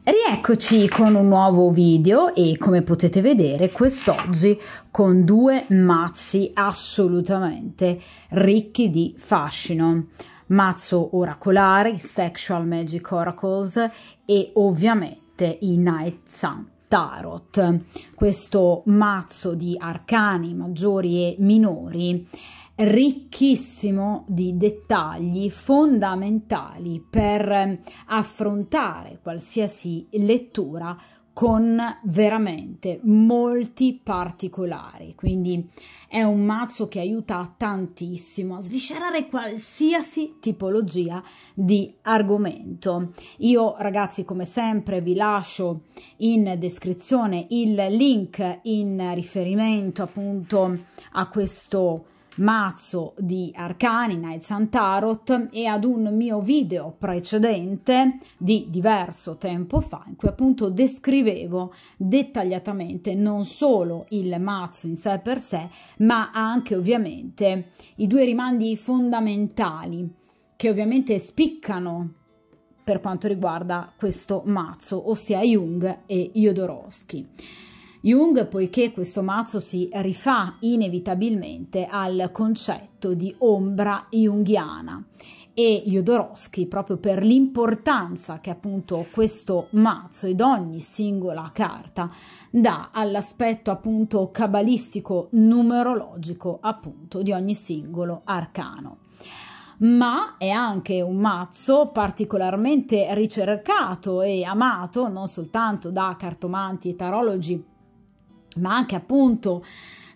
Rieccoci con un nuovo video e come potete vedere quest'oggi con due mazzi assolutamente ricchi di fascino. Mazzo oracolare, Sexual Magic Oracles e ovviamente i Night Sun Tarot. Questo mazzo di arcani maggiori e minori ricchissimo di dettagli fondamentali per affrontare qualsiasi lettura con veramente molti particolari, quindi è un mazzo che aiuta tantissimo a sviscerare qualsiasi tipologia di argomento. Io ragazzi come sempre vi lascio in descrizione il link in riferimento appunto a questo mazzo di arcani Night Sun Tarot e ad un mio video precedente di diverso tempo fa in cui appunto descrivevo dettagliatamente non solo il mazzo in sé per sé ma anche ovviamente i due rimandi fondamentali che ovviamente spiccano per quanto riguarda questo mazzo, ossia Jung e Jodorowsky. Jung, poiché questo mazzo si rifà inevitabilmente al concetto di ombra junghiana e Jodorowsky proprio per l'importanza che appunto questo mazzo ed ogni singola carta dà all'aspetto appunto cabalistico numerologico appunto di ogni singolo arcano. Ma è anche un mazzo particolarmente ricercato e amato non soltanto da cartomanti e tarologi ma anche appunto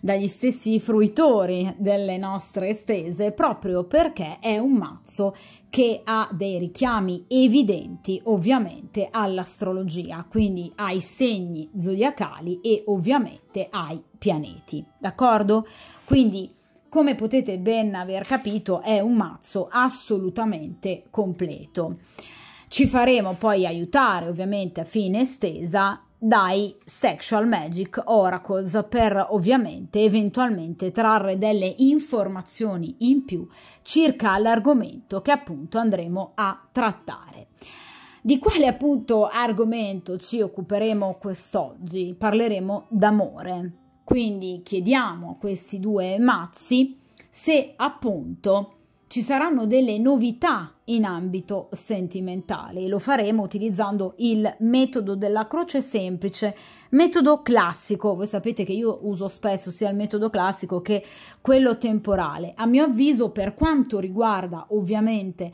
dagli stessi fruitori delle nostre estese, proprio perché è un mazzo che ha dei richiami evidenti ovviamente all'astrologia, quindi ai segni zodiacali e ovviamente ai pianeti, d'accordo? Quindi come potete ben aver capito è un mazzo assolutamente completo. Ci faremo poi aiutare ovviamente a fine estesa dai Sexual Magic Oracles per ovviamente eventualmente trarre delle informazioni in più circa l'argomento che appunto andremo a trattare. Di quale appunto argomento ci occuperemo quest'oggi? Parleremo d'amore, quindi chiediamo a questi due mazzi se appunto ci saranno delle novità in ambito sentimentale e lo faremo utilizzando il metodo della croce semplice, metodo classico. Voi sapete che io uso spesso sia il metodo classico che quello temporale. A mio avviso, per quanto riguarda ovviamente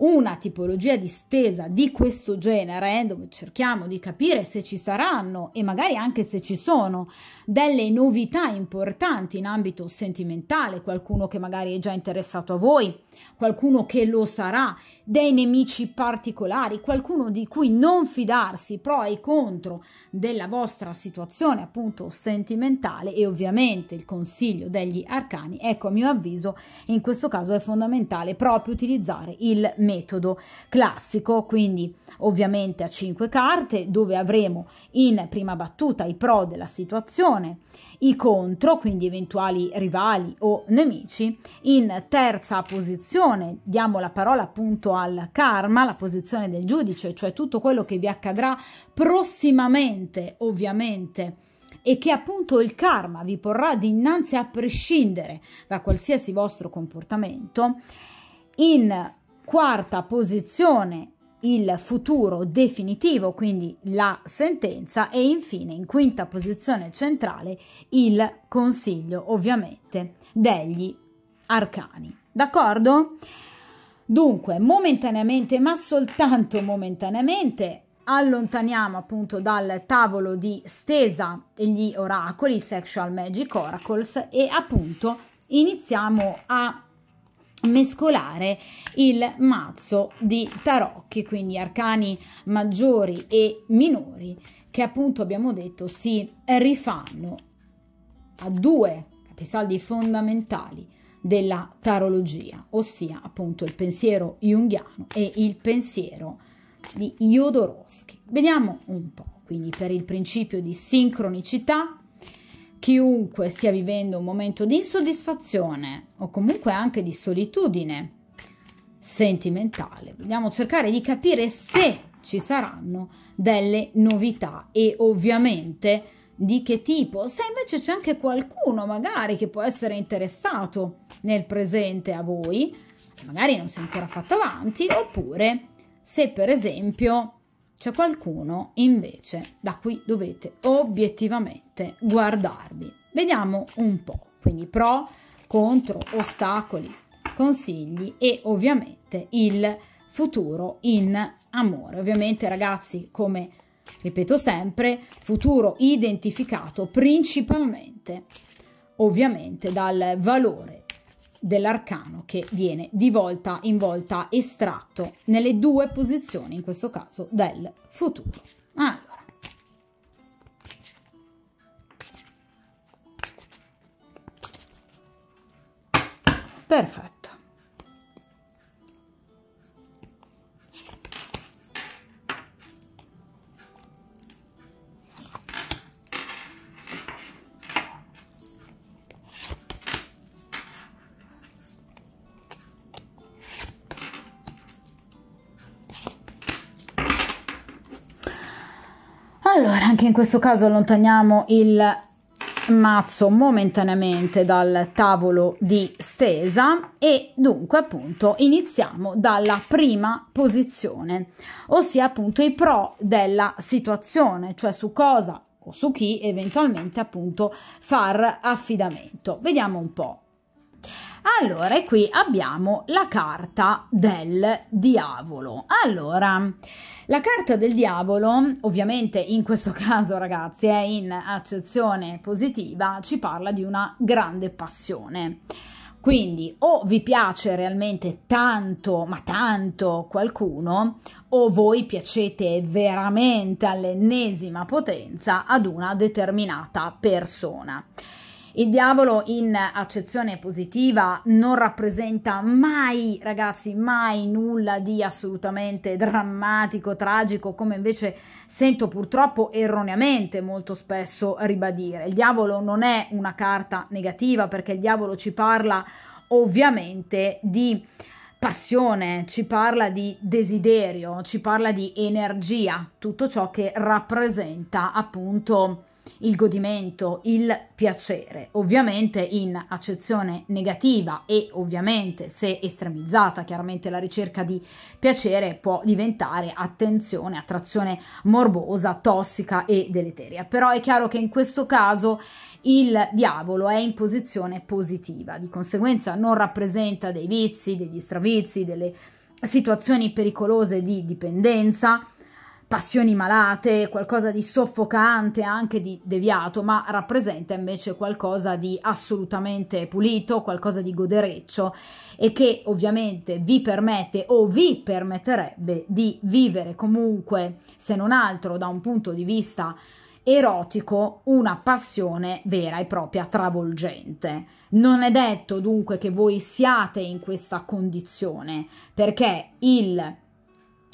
una tipologia di stesa di questo genere, dove cerchiamo di capire se ci saranno e magari anche se ci sono delle novità importanti in ambito sentimentale, qualcuno che magari è già interessato a voi, qualcuno che lo sarà, dei nemici particolari, qualcuno di cui non fidarsi, pro e contro della vostra situazione appunto sentimentale e ovviamente il consiglio degli arcani. Ecco, a mio avviso in questo caso è fondamentale proprio utilizzare il metodo classico, quindi ovviamente a 5 carte dove avremo in prima battuta i pro della situazione, i contro, quindi eventuali rivali o nemici. In terza posizione diamo la parola appunto al karma, la posizione del giudice, cioè tutto quello che vi accadrà prossimamente ovviamente e che appunto il karma vi porrà dinanzi a prescindere da qualsiasi vostro comportamento. In quarta posizione il futuro definitivo, quindi la sentenza, e infine in quinta posizione centrale il consiglio ovviamente degli arcani, d'accordo? Dunque momentaneamente, ma soltanto momentaneamente, allontaniamo appunto dal tavolo di stesa gli oracoli, Sexual Magic Oracles, e appunto iniziamo a mescolare il mazzo di tarocchi, quindi arcani maggiori e minori, che appunto abbiamo detto si rifanno a due capisaldi fondamentali della tarologia, ossia appunto il pensiero junghiano e il pensiero di Jodorowsky. Vediamo un po', quindi per il principio di sincronicità, chiunque stia vivendo un momento di insoddisfazione o comunque anche di solitudine sentimentale, vogliamo cercare di capire se ci saranno delle novità e ovviamente di che tipo. Se invece c'è anche qualcuno magari che può essere interessato nel presente a voi, magari non si è ancora fatto avanti, oppure se per esempio c'è qualcuno invece da cui dovete obiettivamente guardarvi. Vediamo un po', quindi pro, contro, ostacoli, consigli e ovviamente il futuro in amore. Ovviamente ragazzi, come ripeto sempre, futuro identificato principalmente ovviamente dal valore dell'arcano che viene di volta in volta estratto nelle due posizioni, in questo caso del futuro. Allora, perfetto. Allora, anche in questo caso allontaniamo il mazzo momentaneamente dal tavolo di stesa e dunque appunto iniziamo dalla prima posizione, ossia appunto i pro della situazione, cioè su cosa o su chi eventualmente appunto far affidamento. Vediamo un po'. Allora, e qui abbiamo la carta del diavolo. Allora, la carta del diavolo, ovviamente in questo caso ragazzi è in accezione positiva, ci parla di una grande passione. Quindi o vi piace realmente tanto, ma tanto qualcuno, o voi piacete veramente all'ennesima potenza ad una determinata persona. Il diavolo in accezione positiva non rappresenta mai, ragazzi, mai nulla di assolutamente drammatico, tragico, come invece sento purtroppo erroneamente molto spesso ribadire. Il diavolo non è una carta negativa, perché il diavolo ci parla ovviamente di passione, ci parla di desiderio, ci parla di energia, tutto ciò che rappresenta appunto il godimento, il piacere. Ovviamente in accezione negativa e ovviamente se estremizzata, chiaramente la ricerca di piacere può diventare attenzione, attrazione morbosa, tossica e deleteria. Però è chiaro che in questo caso il diavolo è in posizione positiva, di conseguenza non rappresenta dei vizi, degli stravizi, delle situazioni pericolose di dipendenza, passioni malate, qualcosa di soffocante, anche di deviato, ma rappresenta invece qualcosa di assolutamente pulito, qualcosa di godereccio e che ovviamente vi permette o vi permetterebbe di vivere comunque, se non altro da un punto di vista erotico, una passione vera e propria travolgente. Non è detto dunque che voi siate in questa condizione, perché il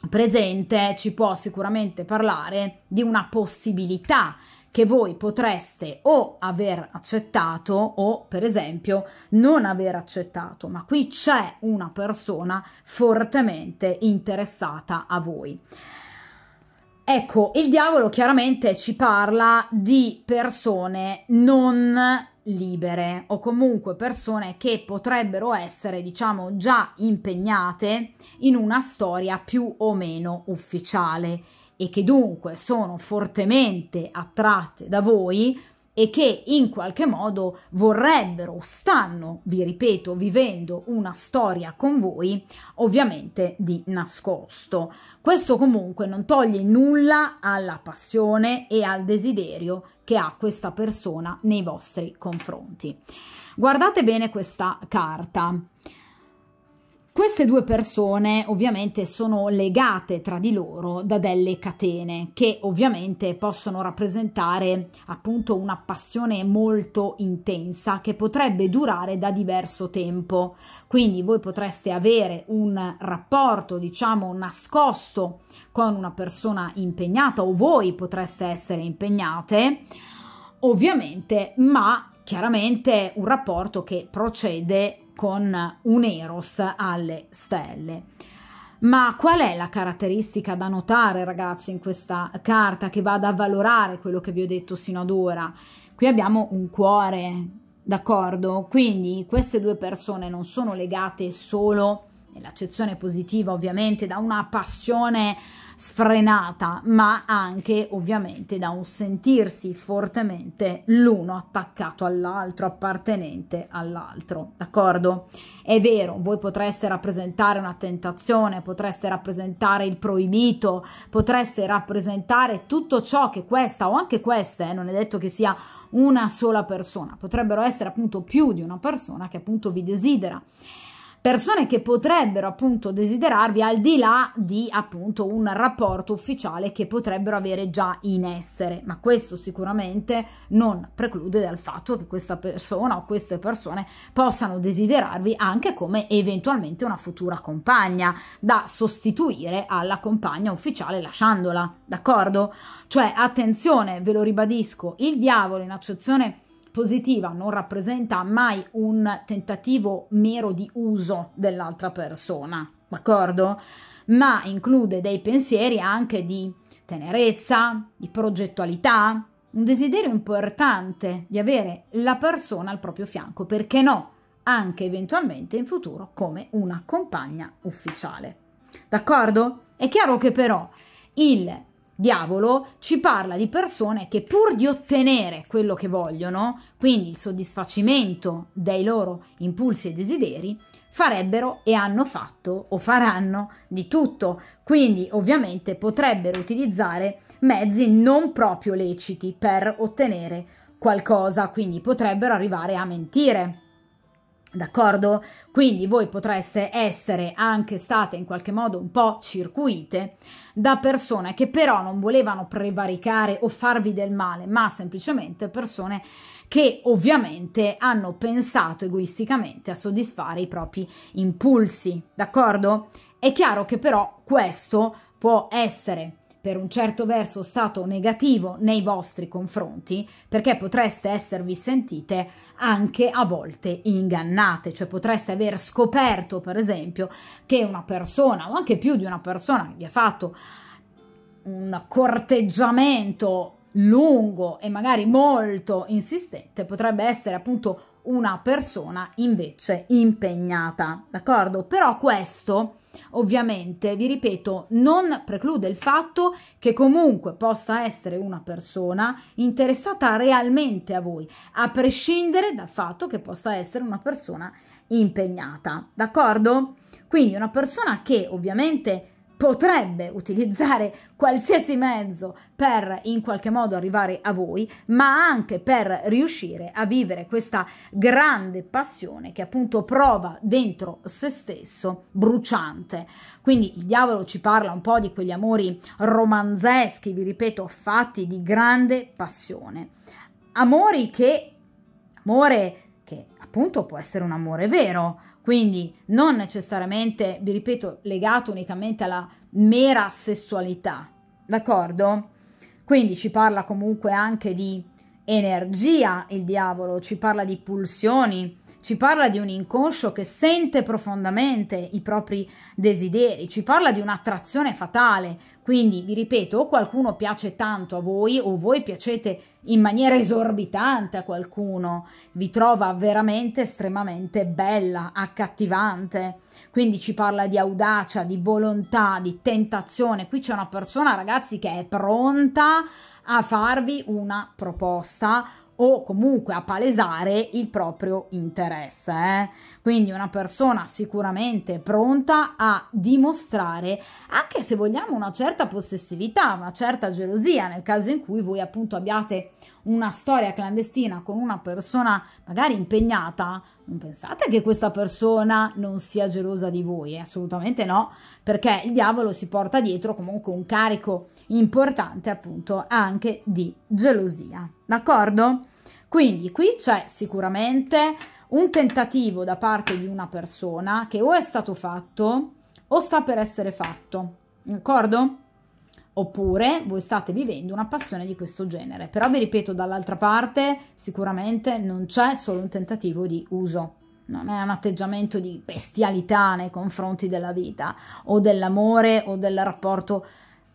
presente ci può sicuramente parlare di una possibilità che voi potreste o aver accettato o per esempio non aver accettato, ma qui c'è una persona fortemente interessata a voi. Ecco, il diavolo chiaramente ci parla di persone non libere o comunque persone che potrebbero essere, diciamo, già impegnate in una storia più o meno ufficiale e che dunque sono fortemente attratte da voi e che in qualche modo vorrebbero, stanno, vi ripeto, vivendo una storia con voi, ovviamente di nascosto. Questo comunque non toglie nulla alla passione e al desiderio che ha questa persona nei vostri confronti. Guardate bene questa carta. Queste due persone ovviamente sono legate tra di loro da delle catene che ovviamente possono rappresentare appunto una passione molto intensa che potrebbe durare da diverso tempo. Quindi voi potreste avere un rapporto, diciamo, nascosto con una persona impegnata o voi potreste essere impegnate, ovviamente, ma chiaramente un rapporto che procede con un Eros alle stelle. Ma qual è la caratteristica da notare, ragazzi, in questa carta che va ad avvalorare quello che vi ho detto sino ad ora? Qui abbiamo un cuore, d'accordo? Quindi queste due persone non sono legate solo, nell'accezione positiva ovviamente, da una passione sfrenata, ma anche ovviamente da un sentirsi fortemente l'uno attaccato all'altro, appartenente all'altro, d'accordo? È vero, voi potreste rappresentare una tentazione, potreste rappresentare il proibito, potreste rappresentare tutto ciò che questa o anche queste, non è detto che sia una sola persona, potrebbero essere appunto più di una persona che appunto vi desidera. Persone che potrebbero appunto desiderarvi al di là di appunto un rapporto ufficiale che potrebbero avere già in essere, ma questo sicuramente non preclude dal fatto che questa persona o queste persone possano desiderarvi anche come eventualmente una futura compagna da sostituire alla compagna ufficiale lasciandola, d'accordo? Cioè attenzione, ve lo ribadisco, il diavolo in accezione positiva non rappresenta mai un tentativo mero di uso dell'altra persona, d'accordo? Ma include dei pensieri anche di tenerezza, di progettualità, un desiderio importante di avere la persona al proprio fianco, perché no, anche eventualmente in futuro come una compagna ufficiale, d'accordo? È chiaro che però il diavolo ci parla di persone che pur di ottenere quello che vogliono, quindi il soddisfacimento dei loro impulsi e desideri, farebbero e hanno fatto o faranno di tutto, quindi ovviamente potrebbero utilizzare mezzi non proprio leciti per ottenere qualcosa, quindi potrebbero arrivare a mentire. D'accordo? Quindi voi potreste essere anche state in qualche modo un po' circuite da persone che però non volevano prevaricare o farvi del male, ma semplicemente persone che ovviamente hanno pensato egoisticamente a soddisfare i propri impulsi, d'accordo? È chiaro che però questo può essere per un certo verso stato negativo nei vostri confronti, perché potreste esservi sentite anche a volte ingannate, cioè potreste aver scoperto per esempio che una persona o anche più di una persona che vi ha fatto un corteggiamento lungo e magari molto insistente potrebbe essere appunto una persona invece impegnata, d'accordo? Però questo ovviamente, vi ripeto, non preclude il fatto che comunque possa essere una persona interessata realmente a voi, a prescindere dal fatto che possa essere una persona impegnata, d'accordo? Quindi una persona che ovviamente potrebbe utilizzare qualsiasi mezzo per in qualche modo arrivare a voi, ma anche per riuscire a vivere questa grande passione che appunto prova dentro se stesso, bruciante. Quindi il diavolo ci parla un po' di quegli amori romanzeschi, vi ripeto, fatti di grande passione. Amore che appunto può essere un amore vero, quindi non necessariamente, vi ripeto, legato unicamente alla mera sessualità, d'accordo? Quindi ci parla comunque anche di energia il diavolo, ci parla di pulsioni, ci parla di un inconscio che sente profondamente i propri desideri, ci parla di un'attrazione fatale, quindi vi ripeto, o qualcuno piace tanto a voi o voi piacete in maniera esorbitante a qualcuno, vi trova veramente estremamente bella, accattivante, quindi ci parla di audacia, di volontà, di tentazione. Qui c'è una persona, ragazzi, che è pronta a farvi una proposta o comunque a palesare il proprio interesse, Quindi una persona sicuramente pronta a dimostrare, anche se vogliamo, una certa possessività, una certa gelosia, nel caso in cui voi appunto abbiate una storia clandestina con una persona magari impegnata. Non pensate che questa persona non sia gelosa di voi, assolutamente no, perché il diavolo si porta dietro comunque un carico importante appunto anche di gelosia, d'accordo? Quindi qui c'è sicuramente un tentativo da parte di una persona che o è stato fatto o sta per essere fatto, d'accordo? Oppure voi state vivendo una passione di questo genere, però vi ripeto, dall'altra parte sicuramente non c'è solo un tentativo di uso, non è un atteggiamento di bestialità nei confronti della vita o dell'amore o del rapporto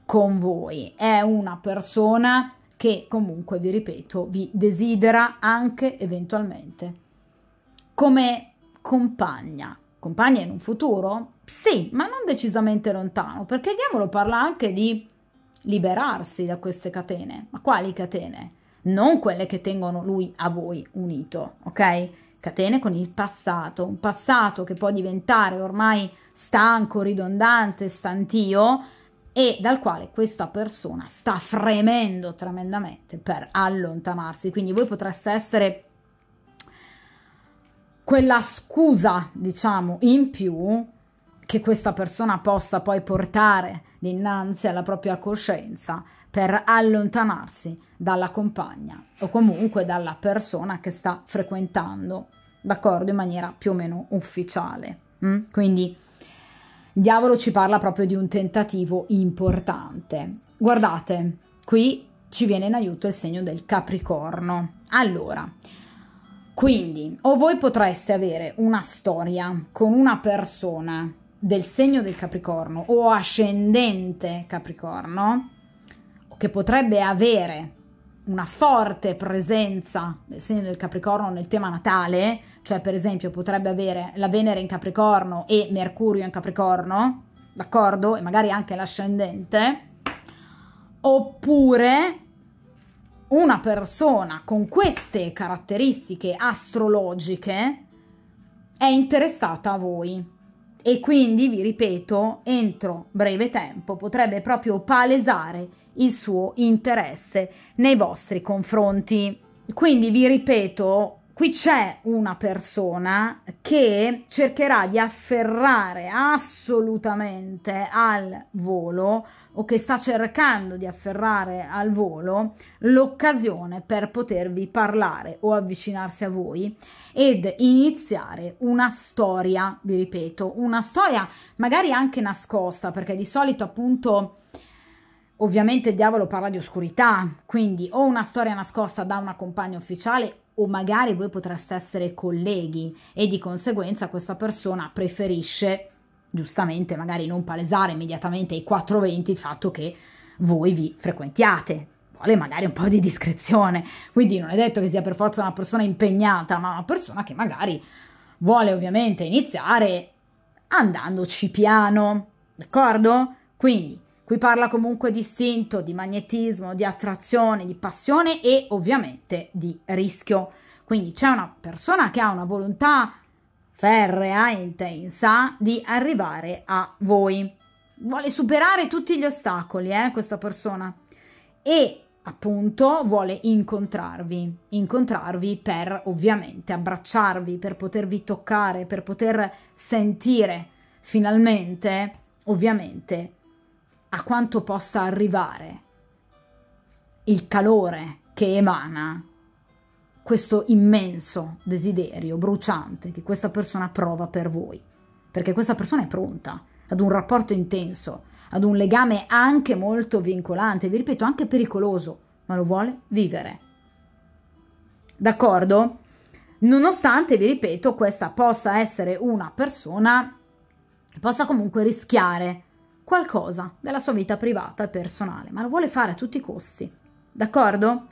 con voi, è una persona che comunque, vi ripeto, vi desidera anche eventualmente come compagna in un futuro? Sì, ma non decisamente lontano, perché il diavolo parla anche di liberarsi da queste catene. Ma quali catene? Non quelle che tengono lui a voi unito, ok? Catene con il passato, un passato che può diventare ormai stanco, ridondante, stantio, e dal quale questa persona sta fremendo tremendamente per allontanarsi. Quindi voi potreste essere quella scusa, diciamo, in più che questa persona possa poi portare dinanzi alla propria coscienza per allontanarsi dalla compagna o comunque dalla persona che sta frequentando, d'accordo, in maniera più o meno ufficiale. Quindi il diavolo ci parla proprio di un tentativo importante. Guardate, qui ci viene in aiuto il segno del Capricorno. Allora, quindi o voi potreste avere una storia con una persona del segno del Capricorno o ascendente Capricorno, che potrebbe avere una forte presenza del segno del Capricorno nel tema natale, cioè per esempio potrebbe avere la Venere in Capricorno e Mercurio in Capricorno, d'accordo? E magari anche l'ascendente, oppure una persona con queste caratteristiche astrologiche è interessata a voi e quindi, vi ripeto, entro breve tempo potrebbe proprio palesare il suo interesse nei vostri confronti. Quindi vi ripeto, qui c'è una persona che cercherà di afferrare assolutamente al volo, o che sta cercando di afferrare al volo, l'occasione per potervi parlare o avvicinarsi a voi ed iniziare una storia, vi ripeto, una storia magari anche nascosta, perché di solito appunto ovviamente il diavolo parla di oscurità, quindi o una storia nascosta da una compagna ufficiale o magari voi potreste essere colleghi e di conseguenza questa persona preferisce giustamente magari non palesare immediatamente ai 420 il fatto che voi vi frequentiate, vuole magari un po' di discrezione, quindi non è detto che sia per forza una persona impegnata, ma una persona che magari vuole ovviamente iniziare andandoci piano, d'accordo? Quindi qui parla comunque di istinto, di magnetismo, di attrazione, di passione e ovviamente di rischio. Quindi c'è una persona che ha una volontà ferrea e intensa di arrivare a voi. Vuole superare tutti gli ostacoli, questa persona. E appunto vuole incontrarvi per ovviamente abbracciarvi, per potervi toccare, per poter sentire finalmente, ovviamente, a quanto possa arrivare il calore che emana questo immenso desiderio bruciante che questa persona prova per voi, perché questa persona è pronta ad un rapporto intenso, ad un legame anche molto vincolante, vi ripeto, anche pericoloso, ma lo vuole vivere. D'accordo? Nonostante, vi ripeto, questa possa essere una persona che possa comunque rischiare qualcosa della sua vita privata e personale, ma lo vuole fare a tutti i costi, d'accordo?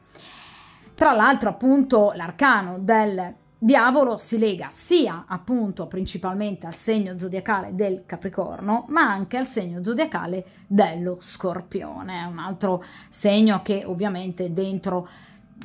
Tra l'altro, appunto, l'arcano del diavolo si lega sia appunto principalmente al segno zodiacale del Capricorno, ma anche al segno zodiacale dello Scorpione, un altro segno che ovviamente dentro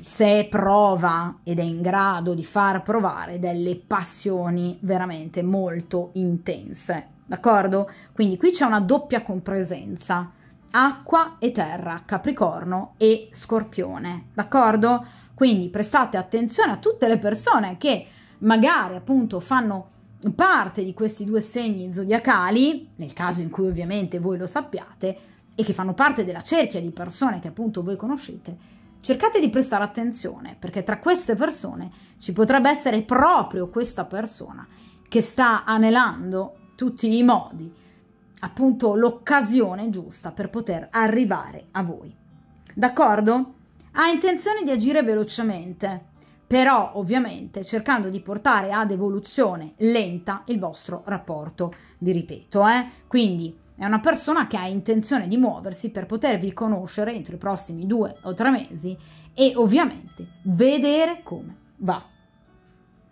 sé prova ed è in grado di far provare delle passioni veramente molto intense, d'accordo? Quindi qui c'è una doppia compresenza, acqua e terra, Capricorno e Scorpione, d'accordo? Quindi prestate attenzione a tutte le persone che magari appunto fanno parte di questi due segni zodiacali, nel caso in cui ovviamente voi lo sappiate, e che fanno parte della cerchia di persone che appunto voi conoscete. Cercate di prestare attenzione, perché tra queste persone ci potrebbe essere proprio questa persona che sta anelando tutti i modi, appunto l'occasione giusta per poter arrivare a voi. D'accordo? Ha intenzione di agire velocemente, però ovviamente cercando di portare ad evoluzione lenta il vostro rapporto, vi ripeto, quindi è una persona che ha intenzione di muoversi per potervi conoscere entro i prossimi 2 o 3 mesi e ovviamente vedere come va,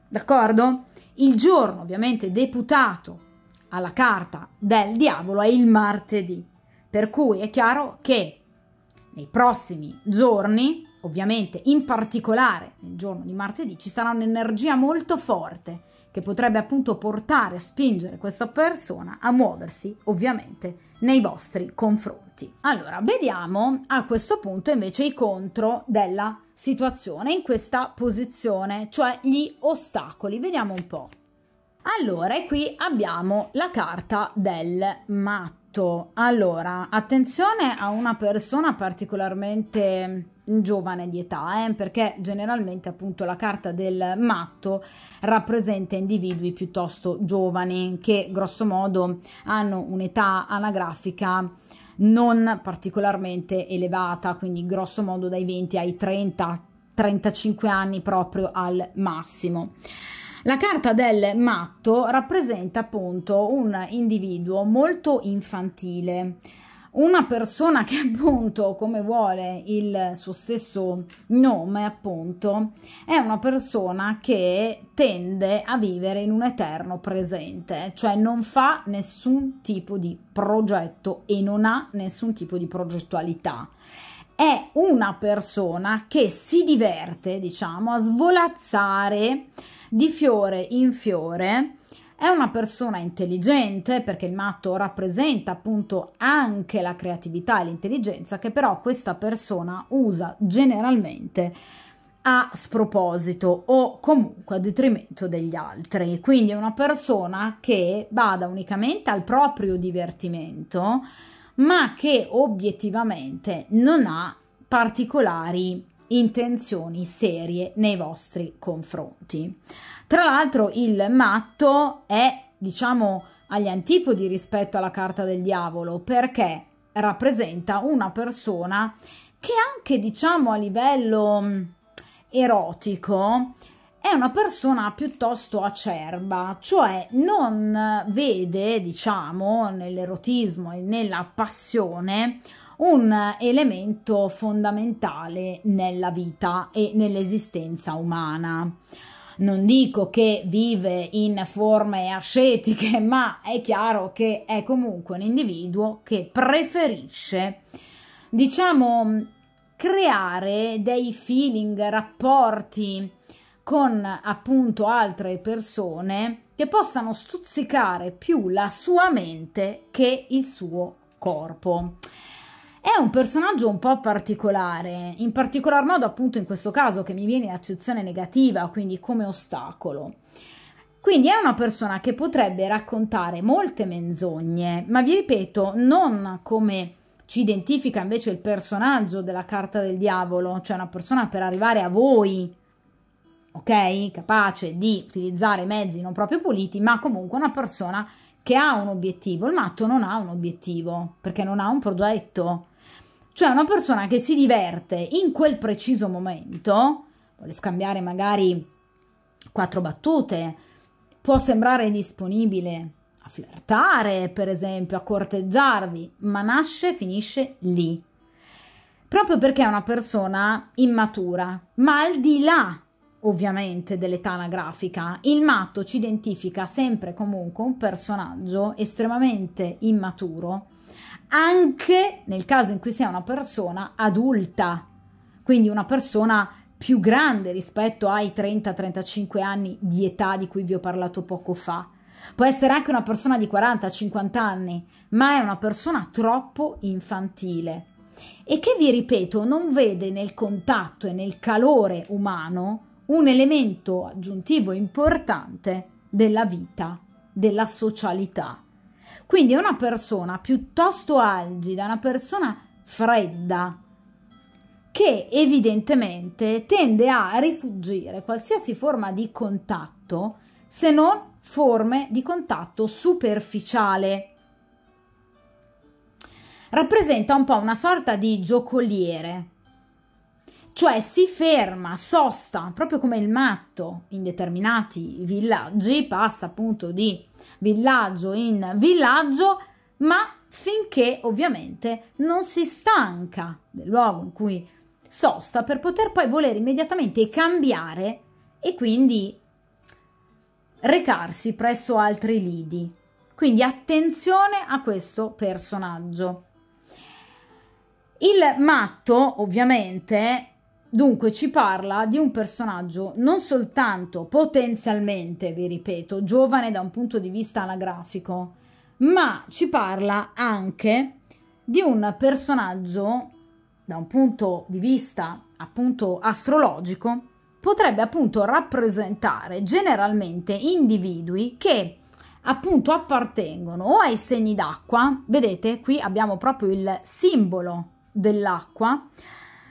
d'accordo? Il giorno ovviamente deputato alla carta del diavolo è il martedì, per cui è chiaro che nei prossimi giorni, ovviamente in particolare nel giorno di martedì, ci sarà un'energia molto forte che potrebbe appunto portare, spingere questa persona a muoversi ovviamente nei vostri confronti. Allora, vediamo a questo punto invece i contro della situazione in questa posizione, cioè gli ostacoli. Vediamo un po'. Allora, e qui abbiamo la carta del matto. Allora, attenzione a una persona particolarmente giovane di età, perché generalmente appunto la carta del matto rappresenta individui piuttosto giovani che grosso modo hanno un'età anagrafica non particolarmente elevata, quindi grosso modo dai 20 ai 30-35 anni proprio al massimo. La carta del matto rappresenta appunto un individuo molto infantile, una persona che appunto, come vuole il suo stesso nome appunto, è una persona che tende a vivere in un eterno presente, cioè non fa nessun tipo di progetto e non ha nessun tipo di progettualità. È una persona che si diverte, diciamo, a svolazzare di fiore in fiore. È una persona intelligente, perché il matto rappresenta appunto anche la creatività e l'intelligenza, che però questa persona usa generalmente a sproposito o comunque a detrimento degli altri. Quindi è una persona che bada unicamente al proprio divertimento, ma che obiettivamente non ha particolari intenzioni serie nei vostri confronti. Tra l'altro il matto è, diciamo, agli antipodi rispetto alla carta del diavolo, perché rappresenta una persona che anche, diciamo, a livello erotico è una persona piuttosto acerba, cioè non vede, diciamo, nell'erotismo e nella passione un elemento fondamentale nella vita e nell'esistenza umana. Non dico che vive in forme ascetiche, ma è chiaro che è comunque un individuo che preferisce, diciamo, creare dei feeling, rapporti con appunto altre persone che possano stuzzicare più la sua mente che il suo corpo. È un personaggio un po' particolare, in particolar modo appunto in questo caso che mi viene in accezione negativa, quindi come ostacolo. Quindi è una persona che potrebbe raccontare molte menzogne, ma vi ripeto, non come ci identifica invece il personaggio della carta del diavolo, cioè una persona per arrivare a voi, ok? Capace di utilizzare mezzi non proprio puliti, ma comunque una persona che ha un obiettivo. Il matto non ha un obiettivo, perché non ha un progetto. Cioè una persona che si diverte in quel preciso momento, vuole scambiare magari 4 battute, può sembrare disponibile a flirtare, per esempio, a corteggiarvi, ma nasce e finisce lì. Proprio perché è una persona immatura, ma al di là, ovviamente, dell'età anagrafica, il matto ci identifica sempre comunque un personaggio estremamente immaturo, anche nel caso in cui sia una persona adulta, quindi una persona più grande rispetto ai 30-35 anni di età di cui vi ho parlato poco fa. Può essere anche una persona di 40-50 anni, ma è una persona troppo infantile e che, vi ripeto, non vede nel contatto e nel calore umano un elemento aggiuntivo importante della vita, della socialità. Quindi è una persona piuttosto algida, una persona fredda, che evidentemente tende a rifuggire qualsiasi forma di contatto, se non forme di contatto superficiale. Rappresenta un po' una sorta di giocoliere, cioè si ferma, sosta, proprio come il matto in determinati villaggi, passa appunto di villaggio in villaggio, ma finché ovviamente non si stanca del luogo in cui sosta per poter poi voler immediatamente cambiare e quindi recarsi presso altri lidi. Quindi attenzione a questo personaggio. Il matto ovviamente dunque ci parla di un personaggio non soltanto potenzialmente, vi ripeto, giovane da un punto di vista anagrafico, ma ci parla anche di un personaggio da un punto di vista appunto astrologico, potrebbe appunto rappresentare generalmente individui che appunto appartengono o ai segni d'acqua, vedete qui abbiamo proprio il simbolo dell'acqua,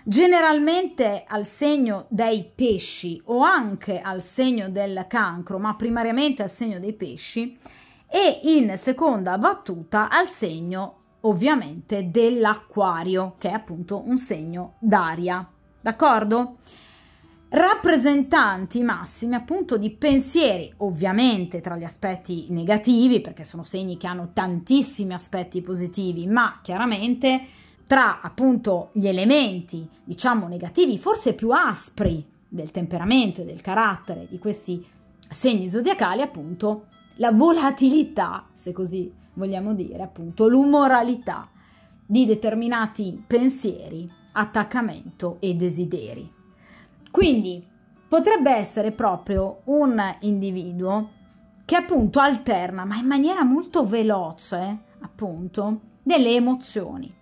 generalmente al segno dei pesci o anche al segno del cancro, ma primariamente al segno dei pesci, e in seconda battuta al segno ovviamente dell'acquario, che è appunto un segno d'aria, d'accordo? Rappresentanti massimi appunto di pensieri, ovviamente tra gli aspetti negativi, perché sono segni che hanno tantissimi aspetti positivi, ma chiaramente tra appunto gli elementi diciamo negativi, forse più aspri del temperamento e del carattere di questi segni zodiacali, appunto la volatilità, se così vogliamo dire, appunto l'umoralità di determinati pensieri, attaccamento e desideri. Quindi potrebbe essere proprio un individuo che appunto alterna, ma in maniera molto veloce, appunto, delle emozioni.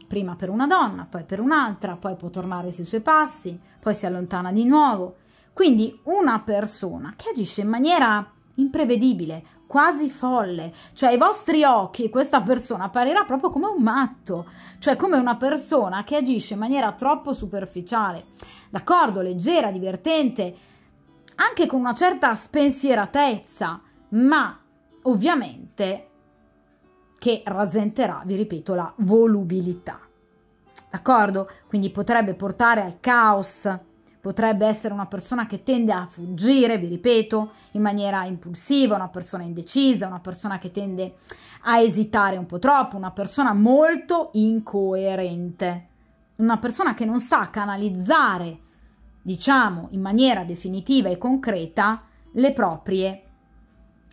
Prima per una donna, poi per un'altra, poi può tornare sui suoi passi, poi si allontana di nuovo. Quindi una persona che agisce in maniera imprevedibile, quasi folle, cioè ai vostri occhi questa persona apparirà proprio come un matto, cioè come una persona che agisce in maniera troppo superficiale, d'accordo, leggera, divertente, anche con una certa spensieratezza, ma ovviamente che rasenterà, vi ripeto, la volubilità, d'accordo? Quindi potrebbe portare al caos, potrebbe essere una persona che tende a fuggire, vi ripeto, in maniera impulsiva, una persona indecisa, una persona che tende a esitare un po' troppo, una persona molto incoerente, una persona che non sa canalizzare, diciamo, in maniera definitiva e concreta le proprie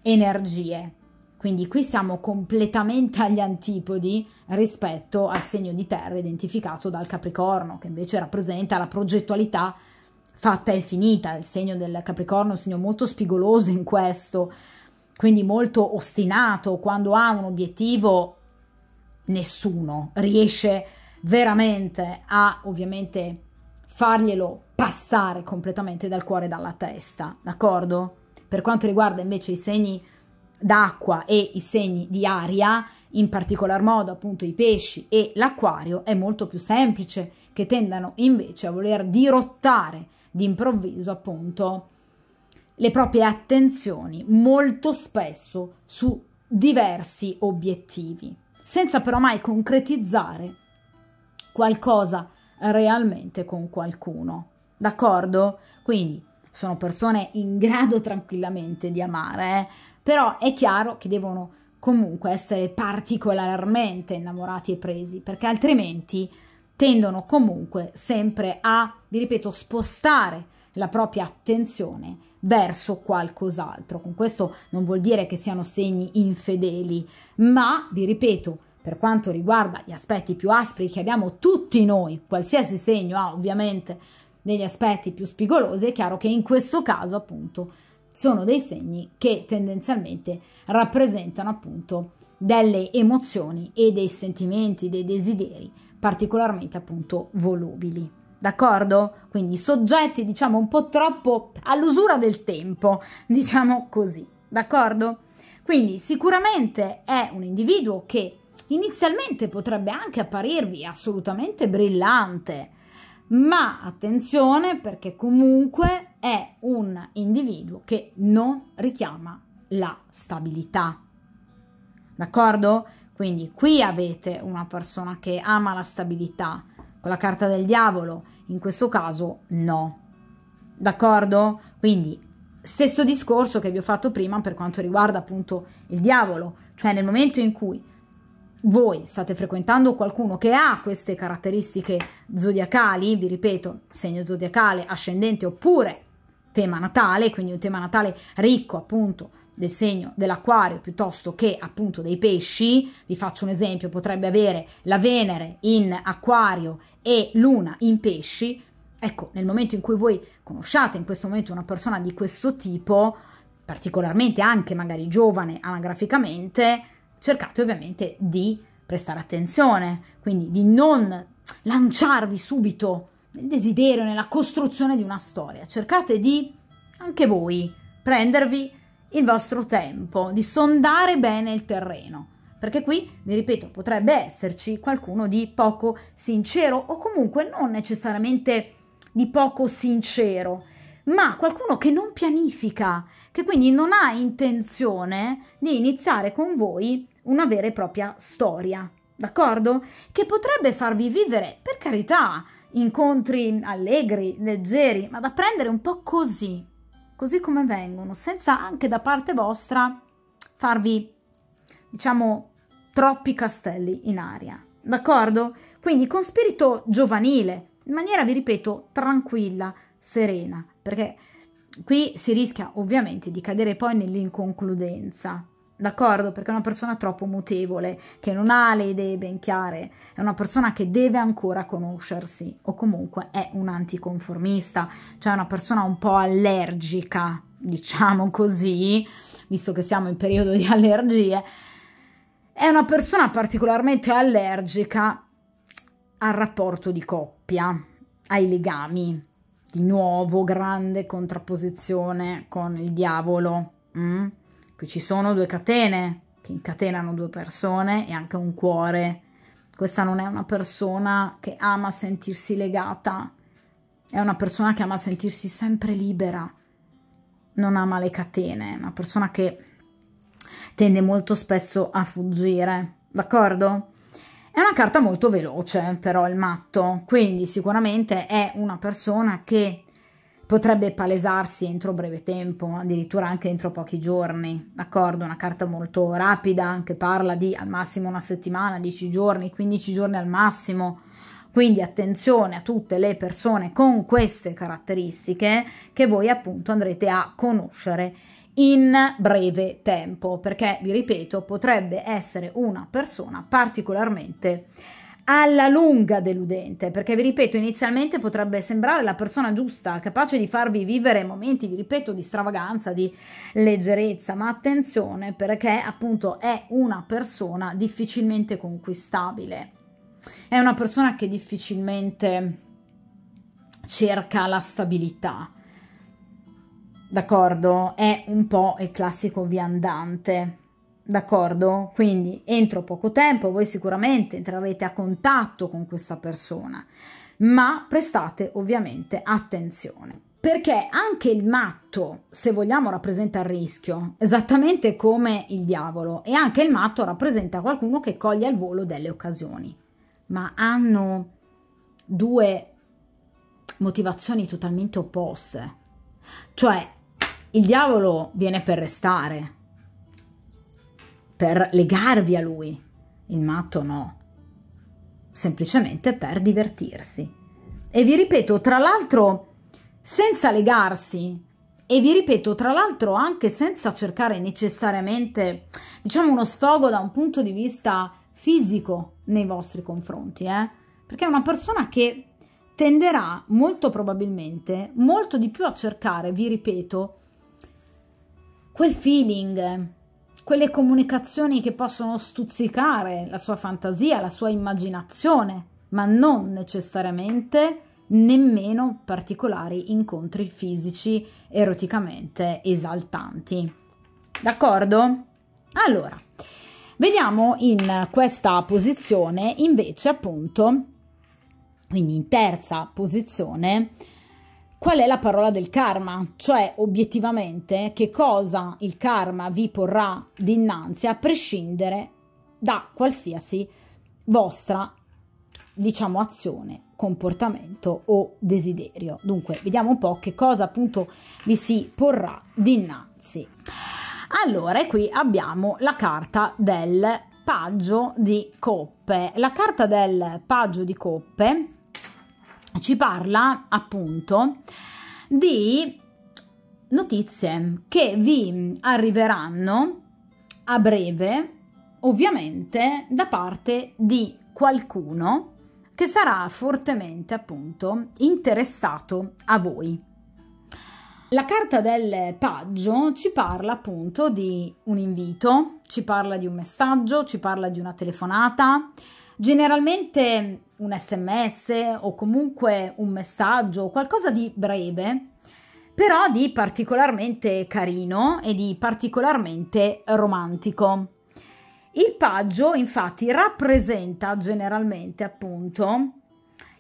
energie. Quindi qui siamo completamente agli antipodi rispetto al segno di terra identificato dal Capricorno, che invece rappresenta la progettualità fatta e finita. Il segno del Capricorno è un segno molto spigoloso in questo, quindi molto ostinato. Quando ha un obiettivo nessuno riesce veramente a ovviamente farglielo passare completamente dal cuore e dalla testa, d'accordo? Per quanto riguarda invece i segni d'acqua e i segni di aria, in particolar modo appunto i pesci e l'acquario, è molto più semplice che tendano invece a voler dirottare d'improvviso appunto le proprie attenzioni molto spesso su diversi obiettivi, senza però mai concretizzare qualcosa realmente con qualcuno, d'accordo? Quindi sono persone in grado tranquillamente di amare, però è chiaro che devono comunque essere particolarmente innamorati e presi, perché altrimenti tendono comunque sempre a, vi ripeto, spostare la propria attenzione verso qualcos'altro. Con questo non vuol dire che siano segni infedeli, ma, vi ripeto, per quanto riguarda gli aspetti più aspri che abbiamo tutti noi, qualsiasi segno ha ovviamente degli aspetti più spigolosi, è chiaro che in questo caso appunto sono dei segni che tendenzialmente rappresentano appunto delle emozioni e dei sentimenti, dei desideri particolarmente appunto volubili, d'accordo? Quindi soggetti diciamo un po' troppo all'usura del tempo, diciamo così, d'accordo? Quindi sicuramente è un individuo che inizialmente potrebbe anche apparirvi assolutamente brillante, ma attenzione perché comunque è un individuo che non richiama la stabilità, d'accordo? Quindi qui avete una persona che ama la stabilità, Con la carta del diavolo, in questo caso no. D'accordo? Quindi stesso discorso che vi ho fatto prima per quanto riguarda appunto il diavolo, cioè nel momento in cui voi state frequentando qualcuno che ha queste caratteristiche zodiacali, vi ripeto, segno zodiacale, ascendente oppure tema natale, quindi un tema natale ricco appunto del segno dell'Acquario piuttosto che appunto dei pesci, vi faccio un esempio, potrebbe avere la Venere in Acquario e Luna in pesci. Ecco, nel momento in cui voi conosciate in questo momento una persona di questo tipo, particolarmente anche magari giovane anagraficamente, cercate ovviamente di prestare attenzione, quindi di non lanciarvi subito nel desiderio, nella costruzione di una storia. Cercate di, anche voi, prendervi il vostro tempo, di sondare bene il terreno, perché qui, vi ripeto, potrebbe esserci qualcuno di poco sincero o comunque non necessariamente di poco sincero, ma qualcuno che non pianifica, che quindi non ha intenzione di iniziare con voi una vera e propria storia, d'accordo? Che potrebbe farvi vivere, per carità, incontri allegri, leggeri, ma da prendere un po' così come vengono, senza anche da parte vostra farvi, diciamo, troppi castelli in aria, d'accordo? Quindi con spirito giovanile, in maniera, vi ripeto, tranquilla, serena, perché qui si rischia ovviamente di cadere poi nell'inconcludenza, d'accordo? Perché è una persona troppo mutevole, che non ha le idee ben chiare, è una persona che deve ancora conoscersi, o comunque è un anticonformista, cioè una persona un po' allergica, diciamo così, visto che siamo in periodo di allergie, è una persona particolarmente allergica al rapporto di coppia, ai legami. Di nuovo grande contrapposizione con il diavolo. Qui ci sono due catene che incatenano due persone e anche un cuore. Questa non è una persona che ama sentirsi legata, è una persona che ama sentirsi sempre libera, non ama le catene, è una persona che tende molto spesso a fuggire, d'accordo? È una carta molto veloce però il matto, quindi sicuramente è una persona che potrebbe palesarsi entro breve tempo, addirittura anche entro pochi giorni, d'accordo? Una carta molto rapida che parla di al massimo una settimana, 10 giorni, 15 giorni al massimo, quindi attenzione a tutte le persone con queste caratteristiche che voi appunto andrete a conoscere in breve tempo, perché vi ripeto potrebbe essere una persona particolarmente alla lunga deludente, perché vi ripeto inizialmente potrebbe sembrare la persona giusta, capace di farvi vivere momenti, vi ripeto, di stravaganza, di leggerezza, ma attenzione perché appunto è una persona difficilmente conquistabile, è una persona che difficilmente cerca la stabilità, d'accordo? È un po' il classico viandante, d'accordo? Quindi entro poco tempo voi sicuramente entrerete a contatto con questa persona, ma prestate ovviamente attenzione, perché anche il matto, se vogliamo, rappresenta il rischio, esattamente come il diavolo, e anche il matto rappresenta qualcuno che coglie al volo delle occasioni, ma hanno due motivazioni totalmente opposte, cioè il diavolo viene per restare, per legarvi a lui, il matto no, semplicemente per divertirsi. E vi ripeto, tra l'altro, senza legarsi, e vi ripeto, tra l'altro, anche senza cercare necessariamente, diciamo, uno sfogo da un punto di vista fisico nei vostri confronti, perché è una persona che tenderà molto probabilmente molto di più a cercare, vi ripeto, quel feeling, quelle comunicazioni che possono stuzzicare la sua fantasia, la sua immaginazione, ma non necessariamente nemmeno particolari incontri fisici eroticamente esaltanti. D'accordo? Allora, vediamo in questa posizione invece appunto, quindi in terza posizione, qual è la parola del karma, cioè obiettivamente che cosa il karma vi porrà dinanzi a prescindere da qualsiasi vostra, diciamo, azione comportamento o desiderio. Dunque, vediamo un po' che cosa appunto vi si porrà dinanzi. Allora, qui abbiamo la carta del paggio di coppe. La carta del paggio di coppe ci parla appunto di notizie che vi arriveranno a breve, ovviamente da parte di qualcuno che sarà fortemente appunto interessato a voi. La carta del paggio ci parla appunto di un invito, ci parla di un messaggio, ci parla di una telefonata, generalmente un SMS o comunque un messaggio, qualcosa di breve, però di particolarmente carino e di particolarmente romantico. Il paggio infatti rappresenta generalmente appunto